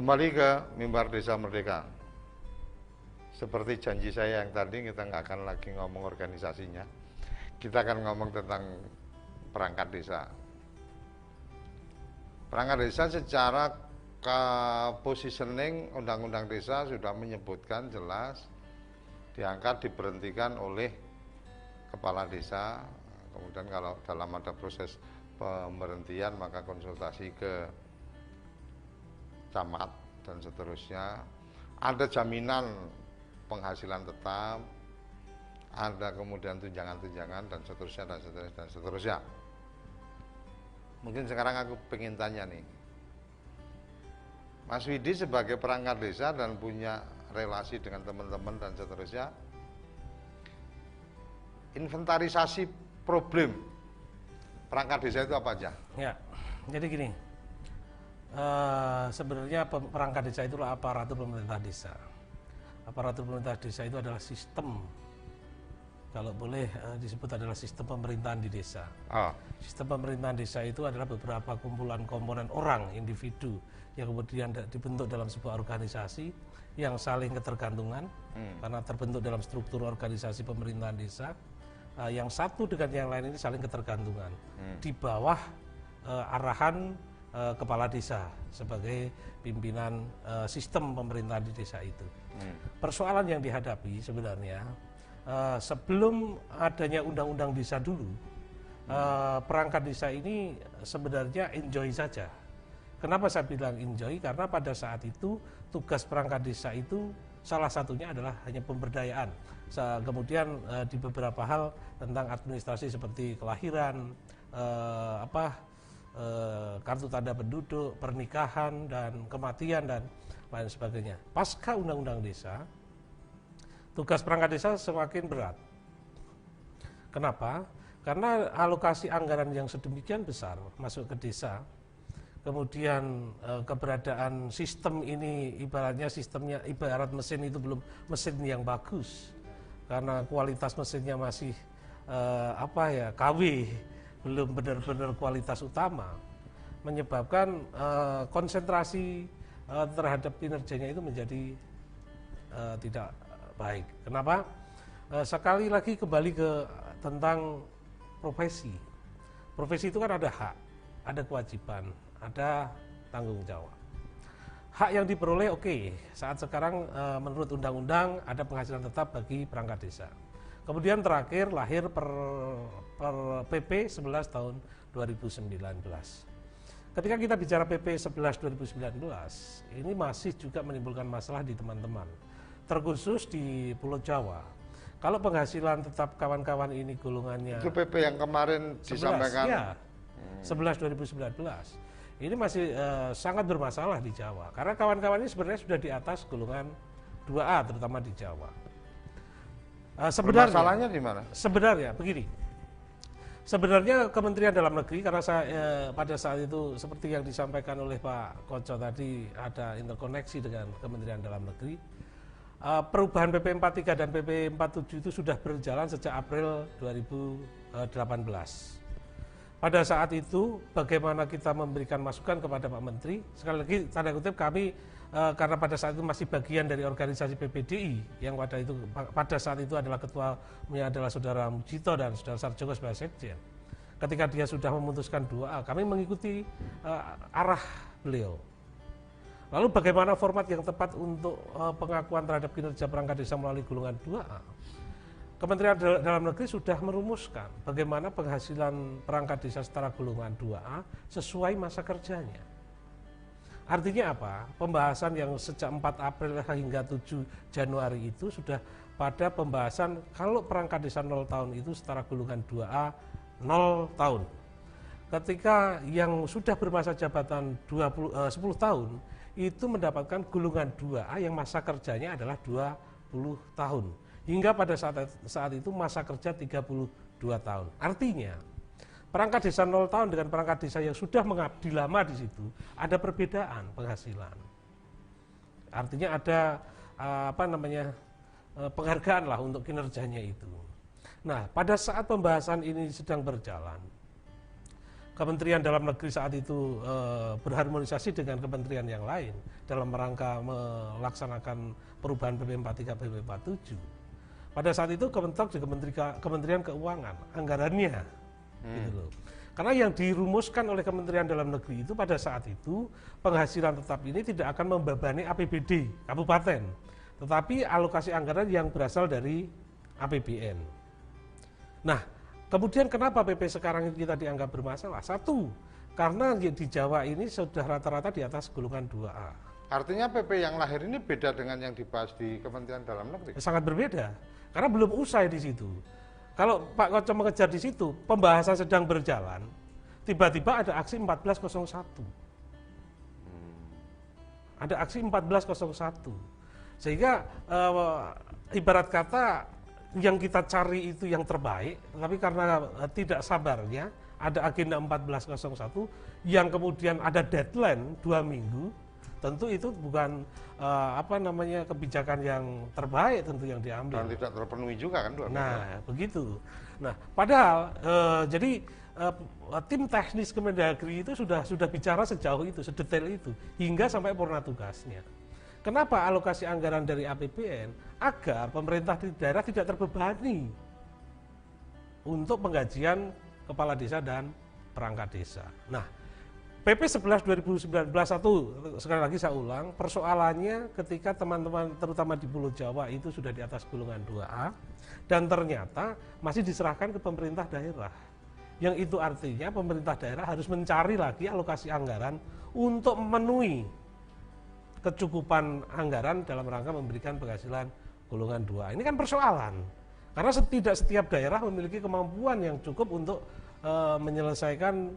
Kembali ke Mimbar Desa Merdeka. Seperti janji saya yang tadi, kita nggak akan lagi ngomong organisasinya. Kita akan ngomong tentang perangkat desa. Perangkat desa secara positioning Undang-Undang Desa sudah menyebutkan jelas diangkat diberhentikan oleh kepala desa. Kemudian kalau dalam ada proses pemberhentian maka konsultasi ke camat dan seterusnya. Ada jaminan penghasilan tetap, ada kemudian tunjangan-tunjangan dan seterusnya dan seterusnya dan seterusnya. Mungkin sekarang aku pengen tanya nih, Mas Widi sebagai perangkat desa dan punya relasi dengan teman-teman dan seterusnya, inventarisasi problem perangkat desa itu apa aja?
Ya, jadi gini, sebenarnya perangkat desa itulah aparatur pemerintah desa. Aparatur pemerintah desa itu adalah sistem, kalau boleh disebut adalah sistem pemerintahan di desa. Sistem pemerintahan desa itu adalah beberapa kumpulan komponen orang, individu yang kemudian dibentuk dalam sebuah organisasi yang saling ketergantungan karena terbentuk dalam struktur organisasi pemerintahan desa. Yang satu dengan yang lain ini saling ketergantungan di bawah arahan kepala desa sebagai pimpinan sistem pemerintahan di desa itu. Persoalan yang dihadapi sebenarnya sebelum adanya undang-undang desa dulu, perangkat desa ini sebenarnya enjoy saja. Kenapa saya bilang enjoy? Karena pada saat itu tugas perangkat desa itu salah satunya adalah hanya pemberdayaan. Kemudian di beberapa hal tentang administrasi seperti kelahiran, kartu tanda penduduk, pernikahan dan kematian dan lain sebagainya. Pasca undang-undang desa, tugas perangkat desa semakin berat. Kenapa? Karena alokasi anggaran yang sedemikian besar masuk ke desa, kemudian keberadaan sistem ini ibaratnya sistemnya ibarat mesin itu belum mesin yang bagus karena kualitas mesinnya masih KW, belum benar-benar kualitas utama, menyebabkan konsentrasi terhadap kinerjanya itu menjadi tidak baik. Kenapa? Sekali lagi kembali ke tentang profesi. Profesi itu kan ada hak, ada kewajiban, ada tanggung jawab. Hak yang diperoleh saat sekarang menurut undang-undang ada penghasilan tetap bagi perangkat desa. Kemudian terakhir lahir per PP 11 tahun 2019. Ketika kita bicara PP 11 2019, ini masih juga menimbulkan masalah di teman-teman, terkhusus di Pulau Jawa. Kalau penghasilan tetap kawan-kawan ini golongannya
itu PP yang kemarin 11, disampaikan
ya, 11 2019 ini masih sangat bermasalah di Jawa karena kawan-kawan ini sebenarnya sudah di atas golongan 2A terutama di Jawa. Sebenarnya
masalahnya di mana?
Sebenarnya begini. Sebenarnya Kementerian Dalam Negeri, karena saya pada saat itu seperti yang disampaikan oleh Pak Koco tadi ada interkoneksi dengan Kementerian Dalam Negeri. Perubahan PP 43 dan PP 47 itu sudah berjalan sejak April 2018. Pada saat itu bagaimana kita memberikan masukan kepada Pak Menteri, sekali lagi tanda kutip kami karena pada saat itu masih bagian dari organisasi PPDI yang pada saat itu adalah ketuanya adalah Saudara Mujito dan Saudara Sarjoko sebagai sekjen. Ketika dia sudah memutuskan 2A, kami mengikuti arah beliau. Lalu bagaimana format yang tepat untuk pengakuan terhadap kinerja perangkat desa melalui golongan 2A? Kementerian Dalam Negeri sudah merumuskan bagaimana penghasilan perangkat desa setara golongan 2A sesuai masa kerjanya. Artinya apa? Pembahasan yang sejak 4 April hingga 7 Januari itu sudah pada pembahasan kalau perangkat desa 0 tahun itu setara golongan 2A 0 tahun. Ketika yang sudah bermasa jabatan 10 tahun itu mendapatkan golongan 2A yang masa kerjanya adalah 20 tahun. Hingga pada saat itu masa kerja 32 tahun. Artinya perangkat desa 0 tahun dengan perangkat desa yang sudah mengabdi lama di situ ada perbedaan penghasilan. Artinya ada penghargaan lah untuk kinerjanya itu. Nah, pada saat pembahasan ini sedang berjalan, Kementerian Dalam Negeri saat itu berharmonisasi dengan kementerian yang lain dalam rangka melaksanakan perubahan PP 43 PP 47. Pada saat itu Kementok juga Kementerian Keuangan anggarannya, gitu loh. Karena yang dirumuskan oleh Kementerian Dalam Negeri itu pada saat itu penghasilan tetap ini tidak akan membebani APBD kabupaten, tetapi alokasi anggaran yang berasal dari APBN. Nah, kemudian kenapa PP sekarang ini kita dianggap bermasalah? Satu, karena di Jawa ini sudah rata-rata di atas golongan 2A.
Artinya PP yang lahir ini beda dengan yang dibahas di Kementerian Dalam Negeri?
Sangat berbeda, karena belum usai di situ. Kalau Pak Koco mengejar di situ, pembahasan sedang berjalan, tiba-tiba ada aksi 1401. Ada aksi 1401. Sehingga ibarat kata yang kita cari itu yang terbaik, tapi karena tidak sabarnya ada agenda 1401 yang kemudian ada deadline 2 minggu, tentu itu bukan kebijakan yang terbaik tentu yang diambil.
Dan tidak terpenuhi juga kan 2 minggu.
Nah, begitu. Nah, padahal jadi tim teknis Kemendagri itu sudah bicara sejauh itu, sedetail itu, hingga sampai purna tugasnya. Kenapa alokasi anggaran dari APBN? Agar pemerintah di daerah tidak terbebani untuk penggajian kepala desa dan perangkat desa. Nah, PP 11 2019 sekali lagi saya ulang, persoalannya ketika teman-teman terutama di Pulau Jawa itu sudah di atas golongan 2A dan ternyata masih diserahkan ke pemerintah daerah. Yang itu artinya pemerintah daerah harus mencari lagi alokasi anggaran untuk memenuhi kecukupan anggaran dalam rangka memberikan penghasilan golongan 2. Ini kan persoalan. Karena tidak setiap daerah memiliki kemampuan yang cukup untuk menyelesaikan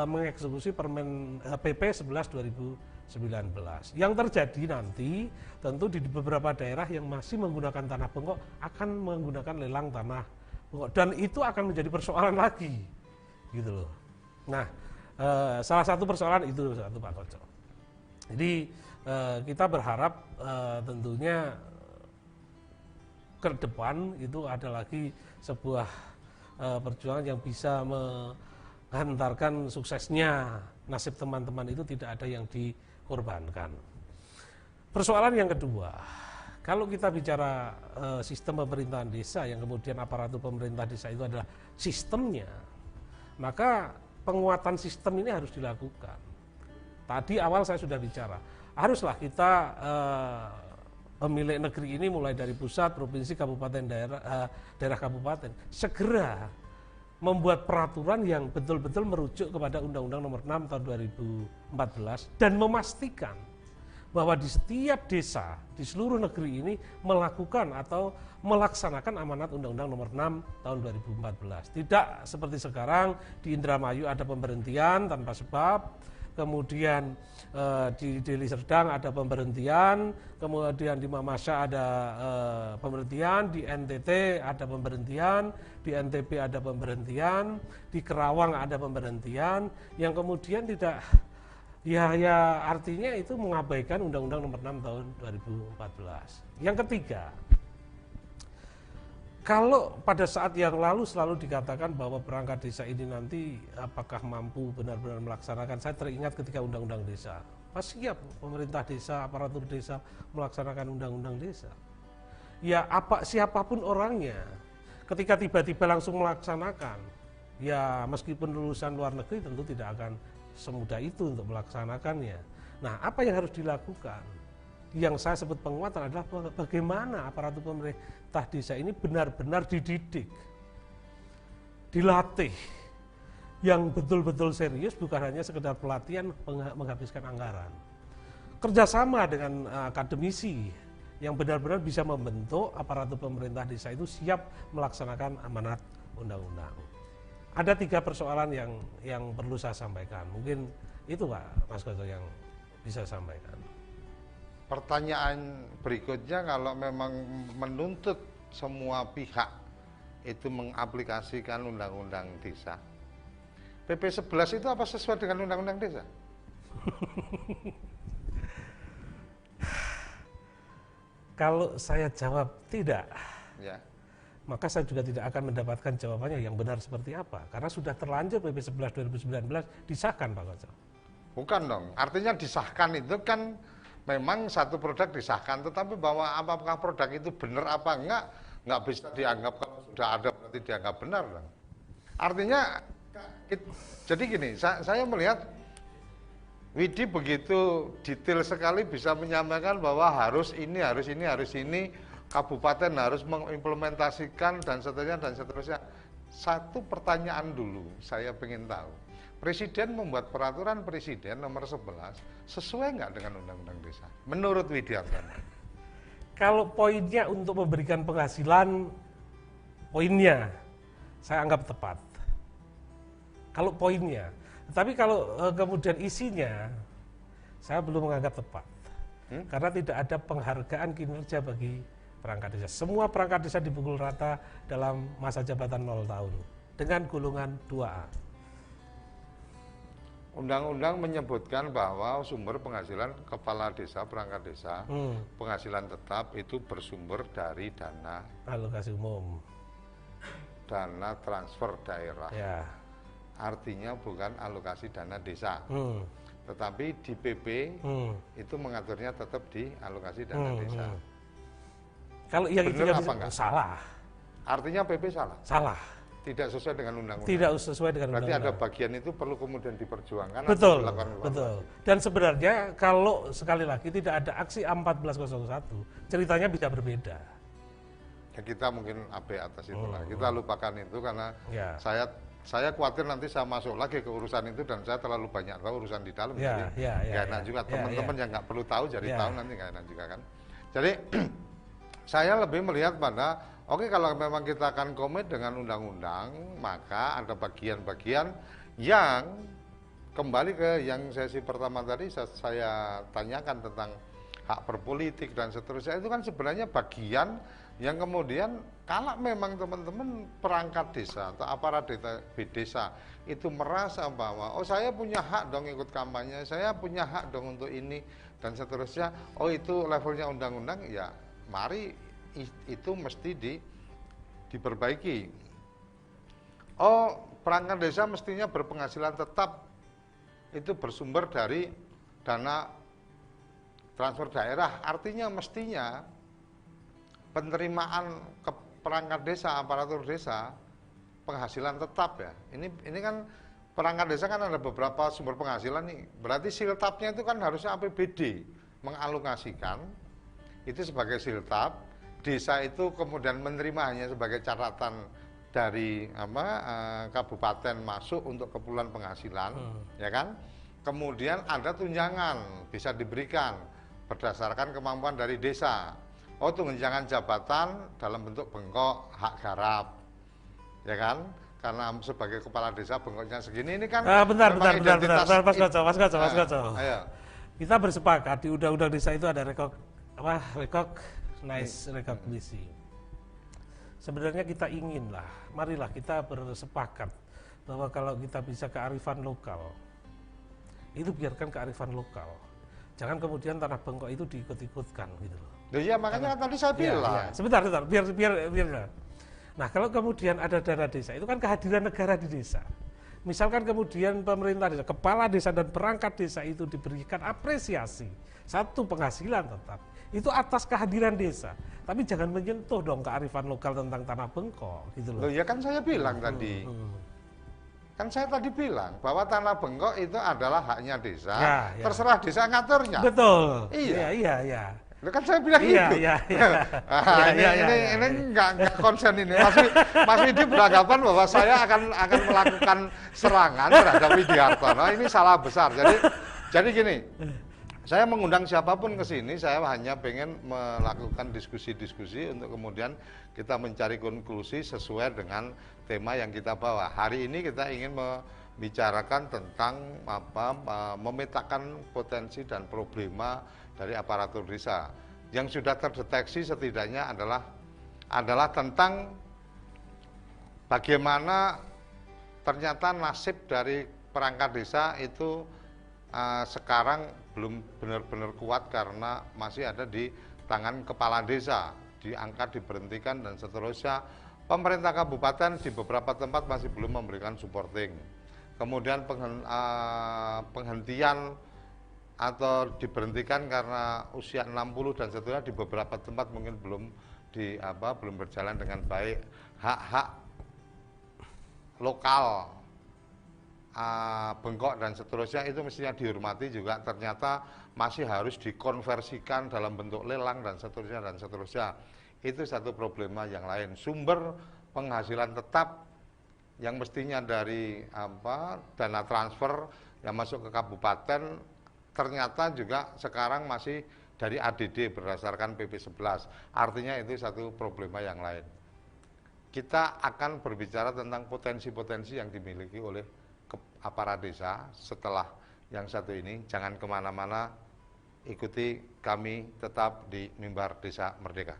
mengeksekusi Permen PP 11 2019. Yang terjadi nanti tentu di beberapa daerah yang masih menggunakan tanah bengkok akan menggunakan lelang tanah bengkok dan itu akan menjadi persoalan lagi, gitu loh. Nah, salah satu persoalan itu satu Pak Koco. Jadi kita berharap tentunya ke depan itu ada lagi sebuah perjuangan yang bisa menghantarkan suksesnya nasib teman-teman itu tidak ada yang dikorbankan. Persoalan yang kedua, kalau kita bicara sistem pemerintahan desa yang kemudian aparatur pemerintah desa itu adalah sistemnya, maka penguatan sistem ini harus dilakukan. Tadi awal saya sudah bicara, haruslah kita pemilik negeri ini mulai dari pusat, provinsi, kabupaten, daerah kabupaten segera membuat peraturan yang betul-betul merujuk kepada Undang-Undang Nomor 6 Tahun 2014 dan memastikan bahwa di setiap desa di seluruh negeri ini melakukan atau melaksanakan amanat Undang-Undang Nomor 6 Tahun 2014. Tidak seperti sekarang di Indramayu ada pemberhentian tanpa sebab, kemudian di Deli Serdang ada pemberhentian, kemudian di Mamasa ada pemberhentian, di NTT ada pemberhentian, di NTB ada pemberhentian, di Kerawang ada pemberhentian, yang kemudian tidak ya artinya itu mengabaikan Undang-Undang Nomor 6 Tahun 2014. Yang ketiga, kalau pada saat yang lalu selalu dikatakan bahwa perangkat desa ini nanti apakah mampu benar-benar melaksanakan, saya teringat ketika undang-undang desa, pas siap pemerintah desa, aparatur desa melaksanakan undang-undang desa. Ya siapapun orangnya, ketika tiba-tiba langsung melaksanakan, ya meskipun lulusan luar negeri tentu tidak akan semudah itu untuk melaksanakannya. Nah, apa yang harus dilakukan? Yang saya sebut penguatan adalah bagaimana aparatur pemerintah desa ini benar-benar dididik, dilatih, yang betul-betul serius, bukan hanya sekedar pelatihan menghabiskan anggaran. Kerjasama dengan akademisi yang benar-benar bisa membentuk aparatur pemerintah desa itu siap melaksanakan amanat undang-undang. Ada 3 persoalan yang perlu saya sampaikan. Mungkin itu Pak Mas Koco yang bisa sampaikan.
Pertanyaan berikutnya, kalau memang menuntut semua pihak itu mengaplikasikan undang-undang desa, PP 11 itu apa sesuai dengan undang-undang desa?
Kalau saya jawab tidak.
Ya.
maka saya juga tidak akan mendapatkan jawabannya yang benar seperti apa, karena sudah terlanjur PP 11 2019 disahkan, Pak Koco.
Bukan dong, artinya disahkan itu kan memang satu produk disahkan, tetapi bahwa apakah produk itu benar apa enggak bisa dianggap kalau sudah ada berarti dianggap benar dong. Artinya, jadi gini, saya melihat Widi begitu detail sekali bisa menyampaikan bahwa harus ini, kabupaten harus mengimplementasikan dan seterusnya. Satu pertanyaan dulu saya ingin tahu. Presiden membuat peraturan presiden nomor 11 sesuai nggak dengan undang-undang desa? Menurut Widi Hartono.
Kalau poinnya untuk memberikan penghasilan, poinnya saya anggap tepat. Kalau poinnya. Tapi kalau kemudian isinya, saya belum menganggap tepat. Karena tidak ada penghargaan kinerja bagi perangkat desa. Semua perangkat desa dipukul rata dalam masa jabatan 0 tahun dengan golongan 2A.
Undang-undang menyebutkan bahwa sumber penghasilan kepala desa, perangkat desa, penghasilan tetap itu bersumber dari dana
alokasi umum,
dana transfer daerah.
ya.
Artinya bukan alokasi dana desa. Tetapi di PP itu mengaturnya tetap di alokasi dana desa.
Kalau yang itu
Benar apa enggak?
Salah.
Artinya PP salah?
Salah.
Tidak sesuai dengan undang-undang.
Tidak sesuai dengan
Berarti
undang-undang.
ada bagian itu perlu kemudian diperjuangkan.
Betul,
atau dilakukan
betul. Dan sebenarnya kalau sekali lagi tidak ada aksi 1401, ceritanya bisa berbeda.
Ya kita mungkin abe atas itu lah. Kita lupakan itu karena
Ya.
saya khawatir nanti saya masuk lagi ke urusan itu dan saya terlalu banyak tahu urusan di dalam.
Ya,
jadi nggak enak juga. Teman-teman yang nggak perlu tahu jadi tahu nanti nggak enak juga kan. Jadi saya lebih melihat pada oke, kalau memang kita akan komit dengan undang-undang, maka ada bagian-bagian yang kembali ke yang sesi pertama tadi saya tanyakan tentang hak berpolitik dan seterusnya. Itu kan sebenarnya bagian yang kemudian kalau memang teman-teman perangkat desa atau aparat desa itu merasa bahwa oh saya punya hak dong ikut kampanye, saya punya hak dong untuk ini dan seterusnya, oh itu levelnya undang-undang, ya mari itu mesti diperbaiki. Oh, perangkat desa mestinya berpenghasilan tetap itu bersumber dari dana transfer daerah. Artinya mestinya penerimaan ke perangkat desa, aparatur desa penghasilan tetap ya. Ini kan perangkat desa kan ada beberapa sumber penghasilan nih. Berarti siltapnya itu kan harusnya APBD mengalokasikan itu sebagai siltap. Desa itu kemudian menerima hanya sebagai catatan dari kabupaten masuk untuk keperluan penghasilan, ya kan? Kemudian ada tunjangan bisa diberikan berdasarkan kemampuan dari desa. Oh, tunjangan jabatan dalam bentuk bengkok hak garap, ya kan? Karena sebagai kepala desa bengkoknya segini, ini kan
bentar, Mas Koco.
Ayo.
Kita bersepakat di undang-undang desa itu ada rekognisi. Sebenarnya kita inginlah, marilah kita bersepakat bahwa kalau kita bisa kearifan lokal, itu biarkan kearifan lokal. Jangan kemudian tanah bengkok itu diikut-ikutkan gitu loh.
Iya, makanya tadi saya bilang.
Ya. Sebentar, biar. Nah, kalau kemudian ada dana desa, itu kan kehadiran negara di desa. Misalkan kemudian pemerintah desa, kepala desa dan perangkat desa itu diberikan apresiasi, satu penghasilan tetap, itu atas kehadiran desa. Tapi jangan menyentuh dong kearifan lokal tentang tanah bengkok gitu loh.
Loh, ya kan saya bilang tadi. Kan saya tadi bilang bahwa tanah bengkok itu adalah haknya desa,
Ya.
terserah desa ngaturnya.
Betul.
Iya.
Iya.
Loh, kan saya bilang gitu.
Iya.
Ini nggak konsen ini. Mas Widi beranggapan bahwa saya akan melakukan serangan terhadap Widi Hartono. Ini salah besar. Jadi gini, saya mengundang siapapun ke sini, saya hanya pengen melakukan diskusi-diskusi untuk kemudian kita mencari konklusi sesuai dengan tema yang kita bawa. Hari ini kita ingin membicarakan tentang memetakan potensi dan problema dari aparatur desa. Yang sudah terdeteksi setidaknya adalah tentang bagaimana ternyata nasib dari perangkat desa itu sekarang belum benar-benar kuat karena masih ada di tangan kepala desa, diangkat, diberhentikan dan seterusnya. Pemerintah kabupaten di beberapa tempat masih belum memberikan supporting. Kemudian penghentian atau diberhentikan karena usia 60 dan seterusnya di beberapa tempat mungkin belum berjalan dengan baik. Hak-hak lokal, bengkok dan seterusnya itu mestinya dihormati juga, ternyata masih harus dikonversikan dalam bentuk lelang dan seterusnya. Itu satu problema yang lain. Sumber penghasilan tetap yang mestinya dari dana transfer yang masuk ke kabupaten ternyata juga sekarang masih dari ADD berdasarkan PP 11. Artinya itu satu problema yang lain. Kita akan berbicara tentang potensi-potensi yang dimiliki oleh aparat desa setelah yang satu ini. Jangan kemana-mana, ikuti kami tetap di Mimbar Desa Merdeka.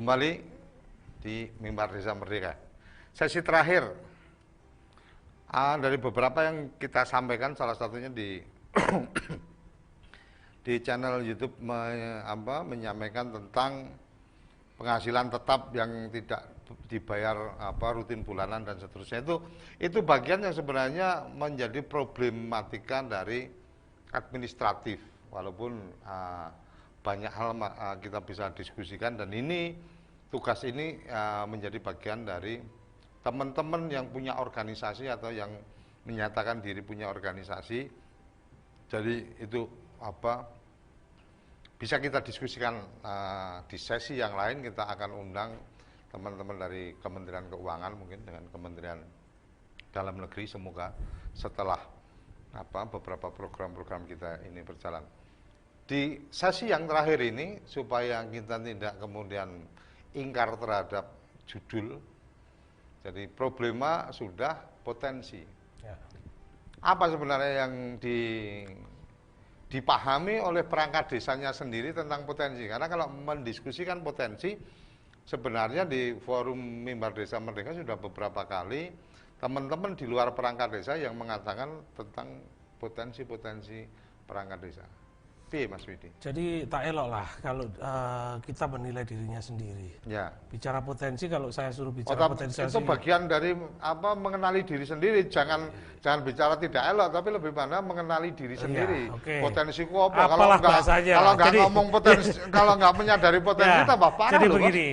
Kembali di Mimbar Desa Merdeka. Sesi terakhir dari beberapa yang kita sampaikan, salah satunya di di channel YouTube menyampaikan tentang penghasilan tetap yang tidak dibayar rutin bulanan dan seterusnya. Itu bagian yang sebenarnya menjadi problematika dari administratif, walaupun banyak hal kita bisa diskusikan, dan tugas ini menjadi bagian dari teman-teman yang punya organisasi atau yang menyatakan diri punya organisasi. Jadi itu bisa kita diskusikan di sesi yang lain. Kita akan undang teman-teman dari Kementerian Keuangan, mungkin dengan Kementerian Dalam Negeri, semoga setelah beberapa program-program kita ini berjalan. Di sesi yang terakhir ini, supaya kita tidak kemudian ingkar terhadap judul, jadi problema sudah, potensi. Ya. Apa sebenarnya yang dipahami oleh perangkat desanya sendiri tentang potensi? Karena kalau mendiskusikan potensi, sebenarnya di forum Mimbar Desa Merdeka sudah beberapa kali teman-teman di luar perangkat desa yang mengatakan tentang potensi-potensi perangkat desa. Piye Mas Widi?
Jadi tak elok lah kalau kita menilai dirinya sendiri.
Ya.
Bicara potensi, kalau saya suruh bicara potensi
itu bagian dari mengenali diri sendiri. Jangan bicara tidak elok, tapi lebih pada mengenali diri sendiri.
Okay.
Potensiku apa?
Kalau
nggak ngomong potensi, kalau nggak menyadari potensi, tambah parah.
Jadi begini,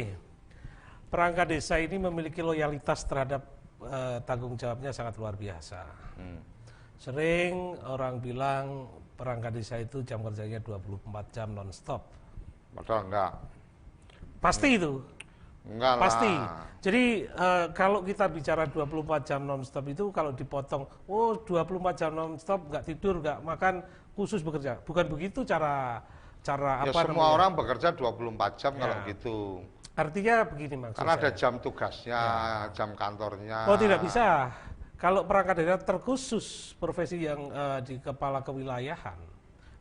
perangkat desa ini memiliki loyalitas terhadap tanggung jawabnya sangat luar biasa. Sering orang bilang perangkat desa itu jam kerjanya 24 jam non-stop.
Padahal enggak.
Pasti itu.
Enggak lah.
Pasti. Jadi kalau kita bicara 24 jam non-stop itu kalau dipotong, 24 jam non-stop, nggak tidur, nggak makan, khusus bekerja. Bukan begitu cara
ya,
apa
semua orang bekerja 24 jam kalau gitu.
Artinya begini maksud
Karena
saya.
ada jam tugasnya, jam kantornya.
Oh, tidak bisa. Kalau perangkat desa terkhusus profesi yang di kepala kewilayahan,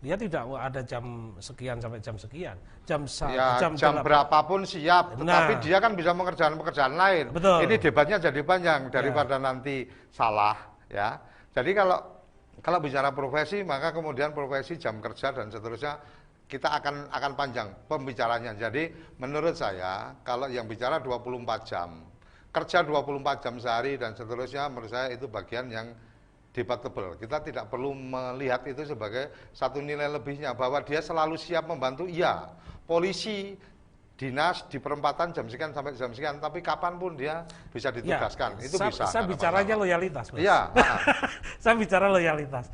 dia tidak ada jam sekian sampai jam sekian. Jam
berapapun siap, tetapi dia kan bisa mengerjakan pekerjaan lain.
Betul.
Ini debatnya jadi panjang daripada nanti salah, ya. Jadi kalau bicara profesi, maka kemudian profesi, jam kerja dan seterusnya kita akan panjang pembicaranya. Jadi menurut saya kalau yang bicara 24 jam, kerja 24 jam sehari dan seterusnya, menurut saya itu bagian yang debatable. Kita tidak perlu melihat itu sebagai satu nilai lebihnya, bahwa dia selalu siap membantu. Iya, polisi, dinas di perempatan jam sekian sampai jam sekian, tapi kapanpun dia bisa ditugaskan. Itu bisa.
Saya bicaranya loyalitas, Mas.
Iya.
Saya bicara loyalitas.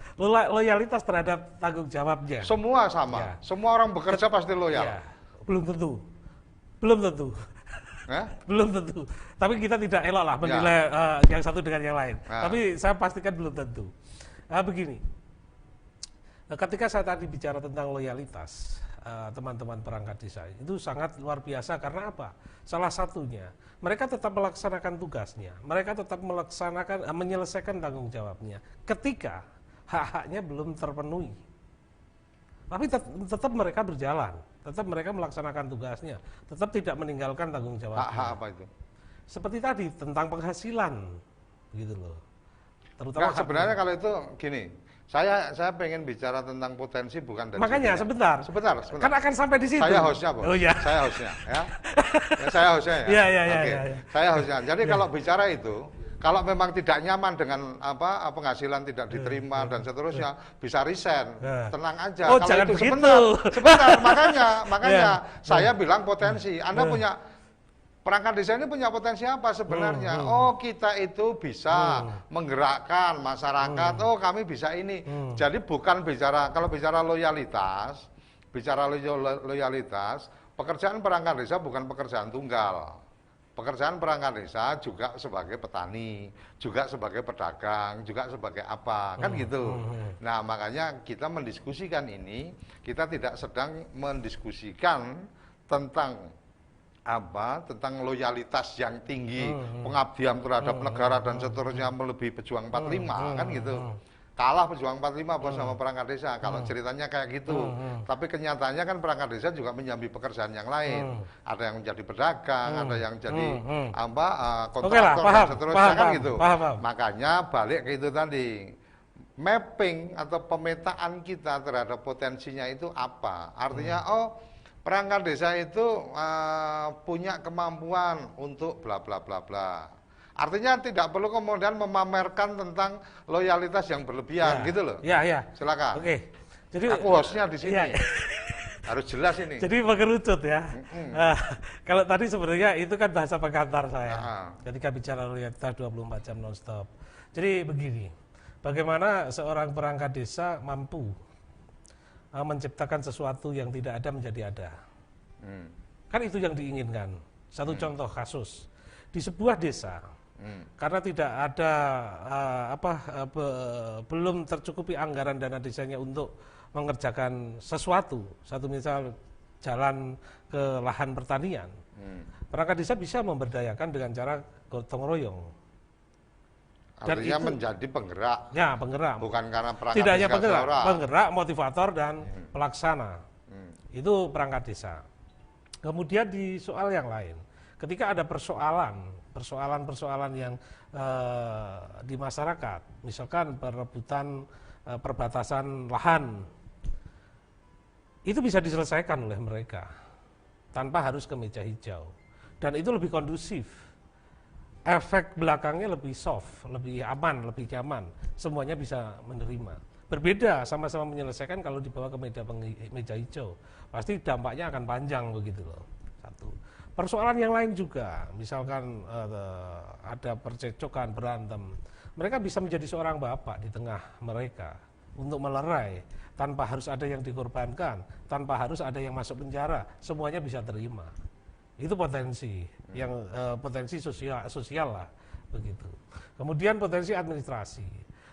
Loyalitas terhadap tanggung jawabnya.
Semua sama. Ya. Semua orang bekerja pasti loyal. Ya.
Belum tentu. Belum tentu. Belum tentu. Tapi kita tidak elok lah menilai yang satu dengan yang lain. Tapi saya pastikan belum tentu. Begini, ketika saya tadi bicara tentang loyalitas teman-teman perangkat desa, itu sangat luar biasa. Karena apa? Salah satunya, mereka tetap melaksanakan tugasnya. Mereka tetap menyelesaikan tanggung jawabnya ketika hak-haknya belum terpenuhi. Tapi tetap mereka berjalan, tetap mereka melaksanakan tugasnya, tetap tidak meninggalkan tanggung jawabnya.
Hak apa itu?
Seperti tadi tentang penghasilan, gitu loh. Terutama
sebenarnya kalau itu gini, saya pengen bicara tentang potensi bukan dari.
Makanya sebentar. Kan akan sampai di situ.
Saya hostnya, Bos.
Oh iya.
Saya hostnya, ya. Saya hostnya ya.
Iya.
Saya hostnya. Jadi kalau bicara itu, kalau memang tidak nyaman dengan penghasilan tidak diterima dan seterusnya, bisa resign. Tenang aja.
Oh,
kalau
jangan
itu
begitu.
Sebentar. Makanya saya bilang potensi. Anda punya perangkat desa ini punya potensi apa sebenarnya? Oh, kita itu bisa menggerakkan masyarakat. Oh, kami bisa ini. Jadi bukan kalau bicara loyalitas, pekerjaan perangkat desa bukan pekerjaan tunggal. Pekerjaan perangkat desa juga sebagai petani, juga sebagai pedagang, juga sebagai apa, kan gitu. Nah, makanya kita mendiskusikan ini, kita tidak sedang mendiskusikan tentang loyalitas yang tinggi, pengabdian terhadap negara dan seterusnya melebihi pejuang 45, kan gitu. Kalah pejuang 45 bos sama perangkat desa, kalau ceritanya kayak gitu. Tapi kenyataannya kan perangkat desa juga menyambi pekerjaan yang lain. Ada yang menjadi pedagang, ada yang jadi kontraktor dan seterusnya, kan gitu. Makanya balik ke itu tadi, mapping atau pemetaan kita terhadap potensinya itu apa. Artinya perangkat desa itu punya kemampuan untuk bla bla bla bla. Artinya tidak perlu kemudian memamerkan tentang loyalitas yang berlebihan, gitu loh.
Iya.
Silakan.
Oke. Jadi
aku hostnya di sini. Iya. Harus jelas ini.
Jadi mengerucut ya. Kalau tadi sebenarnya itu kan bahasa pengantar saya. Ketika bicara loyalitas 24 jam non-stop. Jadi begini, bagaimana seorang perangkat desa mampu menciptakan sesuatu yang tidak ada menjadi ada. Kan itu yang diinginkan. Satu contoh kasus. Di sebuah desa, karena tidak ada belum tercukupi anggaran dana desanya untuk mengerjakan sesuatu, satu misal jalan ke lahan pertanian, perangkat desa bisa memberdayakan dengan cara gotong royong.
Artinya itu menjadi penggerak.
Ya, penggerak.
Bukan karena perangkat
tidak hanya
penggerak,
penggerak, motivator dan pelaksana. Itu perangkat desa. Kemudian di soal yang lain, ketika ada persoalan yang di masyarakat, misalkan perebutan perbatasan lahan, itu bisa diselesaikan oleh mereka tanpa harus ke meja hijau, dan itu lebih kondusif. Efek belakangnya lebih soft, lebih aman, lebih nyaman, semuanya bisa menerima. Berbeda, sama-sama menyelesaikan kalau dibawa ke meja hijau, pasti dampaknya akan panjang begitu loh. Satu. Persoalan yang lain juga, misalkan ada percecokan, berantem, mereka bisa menjadi seorang bapak di tengah mereka untuk melerai, tanpa harus ada yang dikorbankan, tanpa harus ada yang masuk penjara, semuanya bisa terima. Itu potensi yang potensi sosial lah begitu. Kemudian potensi administrasi.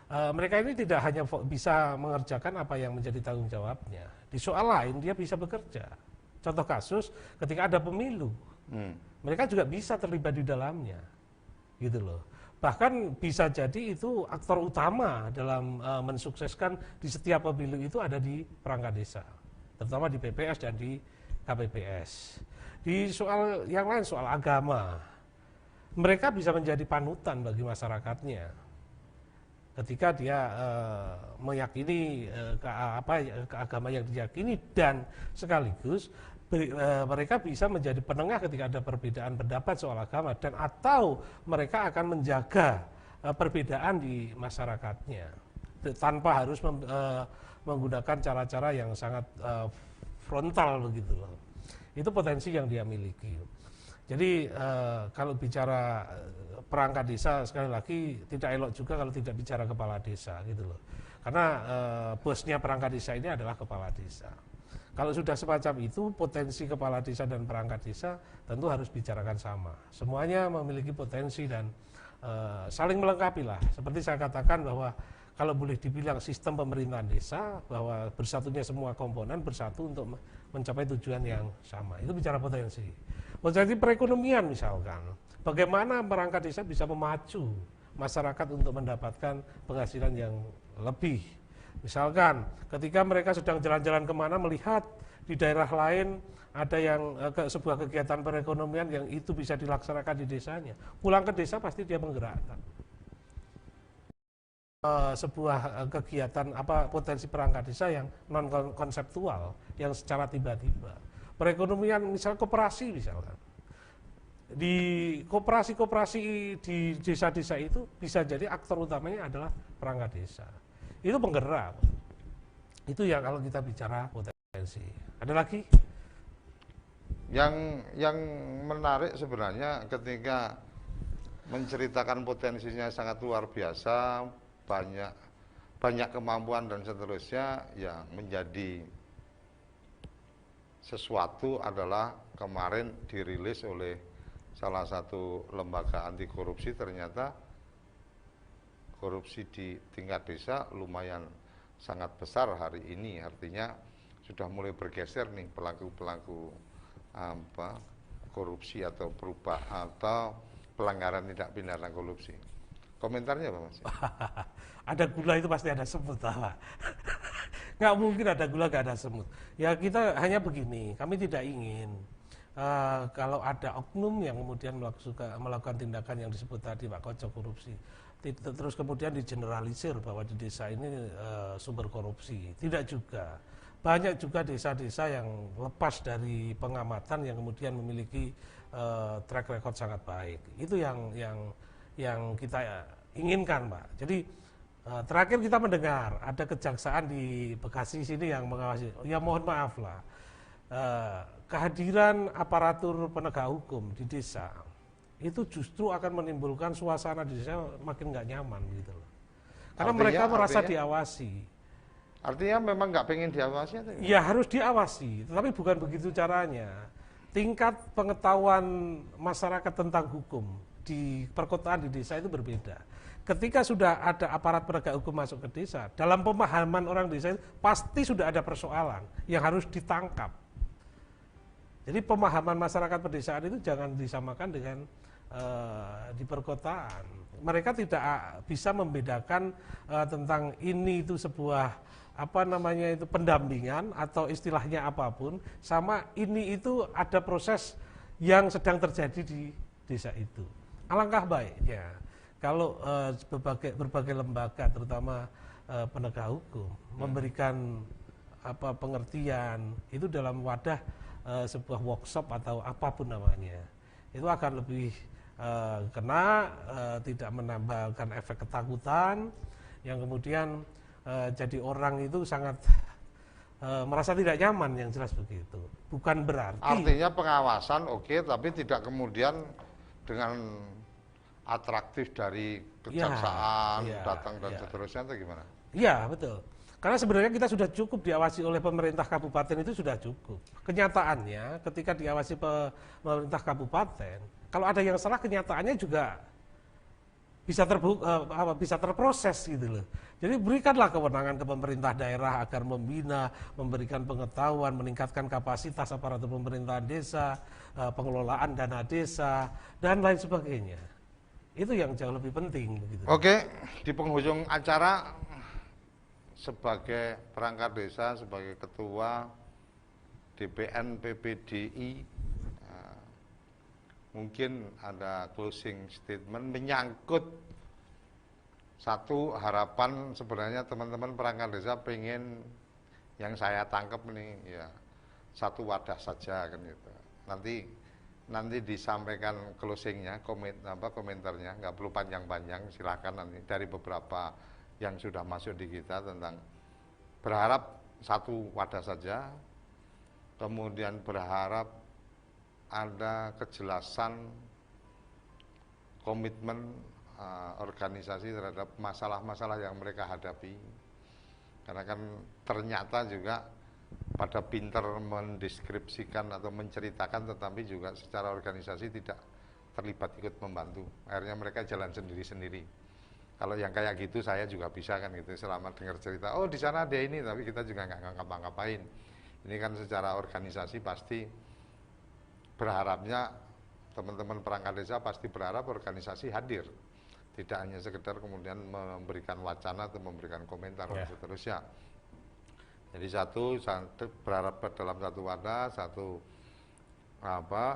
Mereka ini tidak hanya bisa mengerjakan apa yang menjadi tanggung jawabnya. Di soal lain dia bisa bekerja. Contoh kasus ketika ada pemilu, mereka juga bisa terlibat di dalamnya, gitu loh. Bahkan bisa jadi itu aktor utama dalam mensukseskan di setiap pemilu itu ada di perangkat desa, terutama di PPS dan di KPPS. Di soal yang lain, soal agama, mereka bisa menjadi panutan bagi masyarakatnya ketika dia meyakini agama yang diyakini, dan sekaligus mereka bisa menjadi penengah ketika ada perbedaan pendapat soal agama, dan atau mereka akan menjaga perbedaan di masyarakatnya tanpa harus menggunakan cara-cara yang sangat frontal begitu loh. Itu potensi yang dia miliki. Jadi kalau bicara perangkat desa, sekali lagi tidak elok juga kalau tidak bicara kepala desa gitu loh. Karena bosnya perangkat desa ini adalah kepala desa. Kalau sudah semacam itu, potensi kepala desa dan perangkat desa tentu harus bicarakan sama. Semuanya memiliki potensi dan saling melengkapi lah. Seperti saya katakan bahwa kalau boleh dibilang sistem pemerintahan desa, bahwa bersatunya semua komponen bersatu untuk mencapai tujuan yang sama. Itu bicara potensi. Potensi perekonomian misalkan, bagaimana perangkat desa bisa memacu masyarakat untuk mendapatkan penghasilan yang lebih. Misalkan ketika mereka sedang jalan-jalan kemana, melihat di daerah lain ada yang sebuah kegiatan perekonomian yang itu bisa dilaksanakan di desanya, pulang ke desa pasti dia menggerakkan sebuah kegiatan potensi perangkat desa yang non konseptual, yang secara tiba-tiba. Perekonomian misal koperasi misalkan, di koperasi-koperasi di desa-desa itu bisa jadi aktor utamanya adalah perangkat desa. Itu penggerak. Itu ya kalau kita bicara potensi. Ada lagi?
Yang menarik sebenarnya ketika menceritakan potensinya sangat luar biasa, banyak kemampuan dan seterusnya, yang menjadi sesuatu adalah kemarin dirilis oleh salah satu lembaga anti korupsi, ternyata korupsi di tingkat desa lumayan sangat besar hari ini. Artinya sudah mulai bergeser nih pelaku-pelaku korupsi atau atau pelanggaran tindak pidana korupsi. Komentarnya apa Mas?
Ada gula itu pasti ada semut, Pak. Nggak mungkin ada gula nggak ada semut. Ya kita hanya begini, kami tidak ingin kalau ada oknum yang kemudian melakukan tindakan yang disebut tadi Pak Kocok korupsi, terus kemudian digeneralisir bahwa di desa ini sumber korupsi. Tidak juga. Banyak juga desa-desa yang lepas dari pengamatan yang kemudian memiliki track record sangat baik. Itu yang kita inginkan, Pak. Jadi terakhir kita mendengar ada kejaksaan di Bekasi sini yang mengawasi. Ya mohon maaf lah, kehadiran aparatur penegak hukum di desa itu justru akan menimbulkan suasana di desa makin nggak nyaman gitu loh. Karena mereka merasa diawasi.
Artinya memang nggak pengen diawasi atau gimana?
Ya harus diawasi, tetapi bukan begitu caranya. Tingkat pengetahuan masyarakat tentang hukum di perkotaan di desa itu berbeda. Ketika sudah ada aparat penegak hukum masuk ke desa, dalam pemahaman orang desa itu pasti sudah ada persoalan yang harus ditangkap. Jadi pemahaman masyarakat pedesaan itu jangan disamakan dengan di perkotaan. Mereka tidak bisa membedakan tentang ini itu sebuah pendampingan atau istilahnya apapun, sama ini itu ada proses yang sedang terjadi di desa itu. Alangkah baiknya kalau berbagai lembaga, terutama penegak hukum, memberikan pengertian itu dalam wadah sebuah workshop atau apapun namanya, itu akan lebih kena, tidak menambahkan efek ketakutan yang kemudian jadi orang itu sangat merasa tidak nyaman, yang jelas begitu. Bukan berarti
artinya pengawasan oke, tapi tidak kemudian dengan atraktif dari kejaksaan datang dan seterusnya, atau gimana?
Iya, betul. Karena sebenarnya kita sudah cukup diawasi oleh pemerintah kabupaten, itu sudah cukup. Kenyataannya ketika diawasi pemerintah kabupaten, kalau ada yang salah kenyataannya juga bisa terproses gitu loh. Jadi berikanlah kewenangan ke pemerintah daerah agar membina, memberikan pengetahuan, meningkatkan kapasitas aparatur pemerintahan desa, pengelolaan dana desa, dan lain sebagainya. Itu yang jauh lebih penting begitu.
Oke, di penghujung acara sebagai perangkat desa, sebagai ketua DPN PPDI, mungkin ada closing statement menyangkut satu harapan. Sebenarnya teman-teman perangkat desa pengen, yang saya tangkap nih ya, satu wadah saja kan gitu. Nanti disampaikan closingnya, komentarnya, nggak perlu panjang-panjang, silakan nanti dari beberapa yang sudah masuk di kita tentang berharap satu wadah saja, kemudian berharap ada kejelasan komitmen organisasi terhadap masalah-masalah yang mereka hadapi, karena kan ternyata juga pada pinter mendeskripsikan atau menceritakan, tetapi juga secara organisasi tidak terlibat ikut membantu, akhirnya mereka jalan sendiri-sendiri. Kalau yang kayak gitu saya juga bisa kan gitu, selama dengar cerita, oh di sana ada ini, tapi kita juga nggak ngapa-ngapain. Ini kan secara organisasi pasti berharapnya teman-teman perangkat desa pasti berharap organisasi hadir, tidak hanya sekedar kemudian memberikan wacana atau memberikan komentar dan seterusnya. Jadi berharap dalam satu wadah,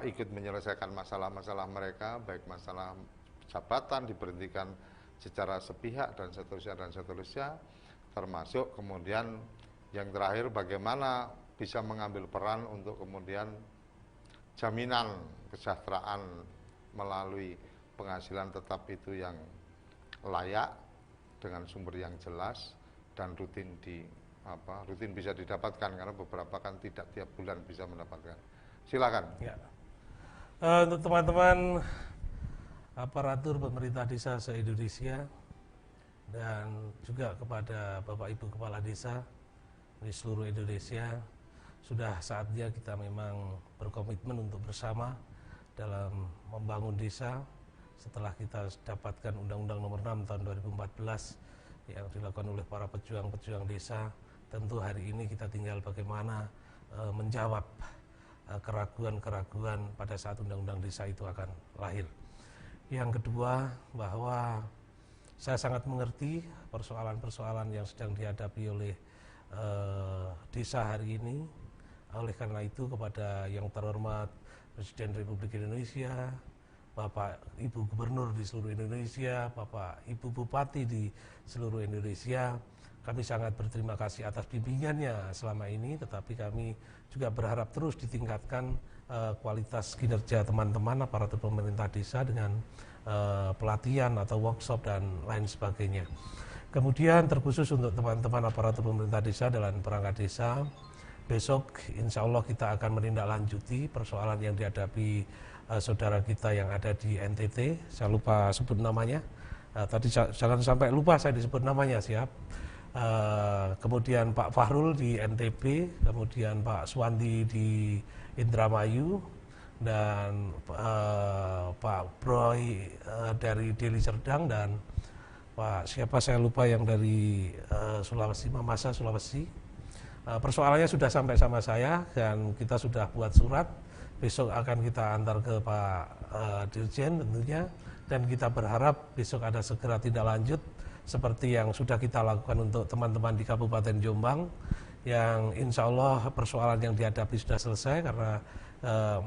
ikut menyelesaikan masalah-masalah mereka, baik masalah jabatan diberhentikan secara sepihak dan seterusnya, termasuk kemudian yang terakhir bagaimana bisa mengambil peran untuk kemudian jaminan kesejahteraan melalui penghasilan tetap itu yang layak dengan sumber yang jelas dan rutin bisa didapatkan, karena beberapa kan tidak tiap bulan bisa mendapatkan. Silakan.
Ya. Untuk teman-teman aparatur pemerintah desa se-Indonesia dan juga kepada Bapak Ibu Kepala Desa di seluruh Indonesia, sudah saatnya kita memang berkomitmen untuk bersama dalam membangun desa setelah kita dapatkan Undang-Undang Nomor 6 tahun 2014 yang dilakukan oleh para pejuang-pejuang desa. Tentu hari ini kita tinggal bagaimana menjawab keraguan-keraguan pada saat Undang-Undang Desa itu akan lahir. Yang kedua, bahwa saya sangat mengerti persoalan-persoalan yang sedang dihadapi oleh desa hari ini. Oleh karena itu kepada yang terhormat Presiden Republik Indonesia, Bapak Ibu Gubernur di seluruh Indonesia, Bapak Ibu Bupati di seluruh Indonesia, kami sangat berterima kasih atas bimbingannya selama ini, tetapi kami juga berharap terus ditingkatkan kualitas kinerja teman-teman aparatur pemerintah desa dengan pelatihan atau workshop dan lain sebagainya. Kemudian terkhusus untuk teman-teman aparatur pemerintah desa dan perangkat desa, besok insya Allah kita akan menindaklanjuti persoalan yang dihadapi saudara kita yang ada di NTT. Saya lupa sebut namanya, tadi jangan sampai lupa saya disebut namanya, siap. Kemudian Pak Fahrul di NTB, kemudian Pak Suwandi di Indramayu, dan Pak Broy dari Deli Serdang, dan Pak siapa saya lupa yang dari Sulawesi, Mamasa Sulawesi. Persoalannya sudah sampai sama saya dan kita sudah buat surat. Besok akan kita antar ke Pak Dirjen tentunya, dan kita berharap besok ada segera tindak lanjut seperti yang sudah kita lakukan untuk teman-teman di Kabupaten Jombang, yang insya Allah persoalan yang dihadapi sudah selesai karena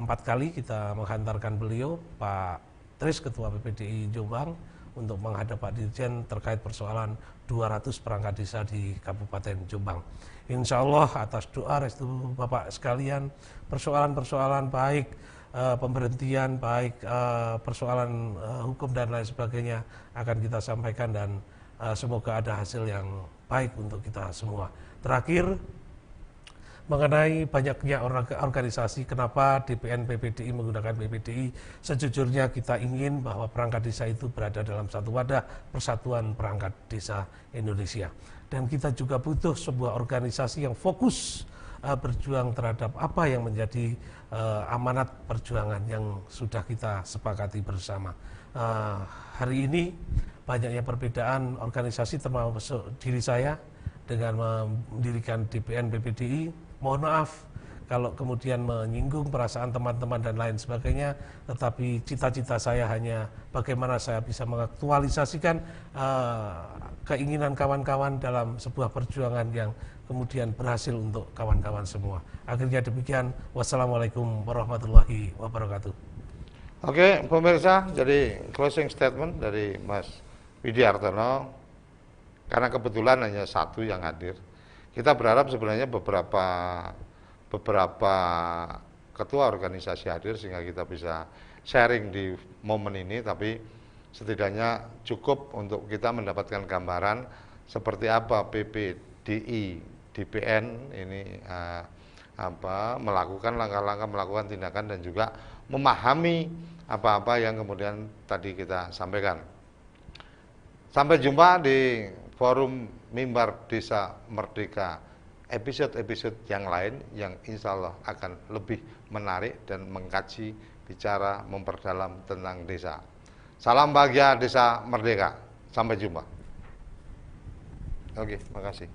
4 kali kita menghantarkan beliau, Pak Tris Ketua PPDI Jombang, untuk menghadap Pak Dirjen terkait persoalan 200 perangkat desa di Kabupaten Jombang. Insya Allah atas doa restu Bapak sekalian, persoalan-persoalan baik pemberhentian, baik persoalan hukum dan lain sebagainya akan kita sampaikan, dan semoga ada hasil yang baik untuk kita semua. Terakhir, mengenai banyaknya organisasi, kenapa DPN PPDI menggunakan PPDI, sejujurnya kita ingin bahwa perangkat desa itu berada dalam satu wadah, Persatuan Perangkat Desa Indonesia. Dan kita juga butuh sebuah organisasi yang fokus berjuang terhadap apa yang menjadi amanat perjuangan yang sudah kita sepakati bersama. Hari ini banyaknya perbedaan organisasi, termasuk diri saya dengan mendirikan DPN PPDI. Mohon maaf kalau kemudian menyinggung perasaan teman-teman dan lain sebagainya, tetapi cita-cita saya hanya bagaimana saya bisa mengaktualisasikan keinginan kawan-kawan dalam sebuah perjuangan yang kemudian berhasil untuk kawan-kawan semua. Akhirnya demikian, wassalamualaikum warahmatullahi wabarakatuh.
Oke, pemirsa, jadi closing statement dari Mas Widiartono, karena kebetulan hanya satu yang hadir. Kita berharap sebenarnya beberapa ketua organisasi hadir sehingga kita bisa sharing di momen ini, tapi setidaknya cukup untuk kita mendapatkan gambaran seperti apa PPDI DPN ini melakukan langkah-langkah, melakukan tindakan, dan juga memahami apa-apa yang kemudian tadi kita sampaikan. Sampai jumpa di forum Mimbar Desa Merdeka episode-episode yang lain yang insya Allah akan lebih menarik dan mengkaji, bicara, memperdalam tentang desa. Salam bahagia Desa Merdeka. Sampai jumpa. Oke, makasih.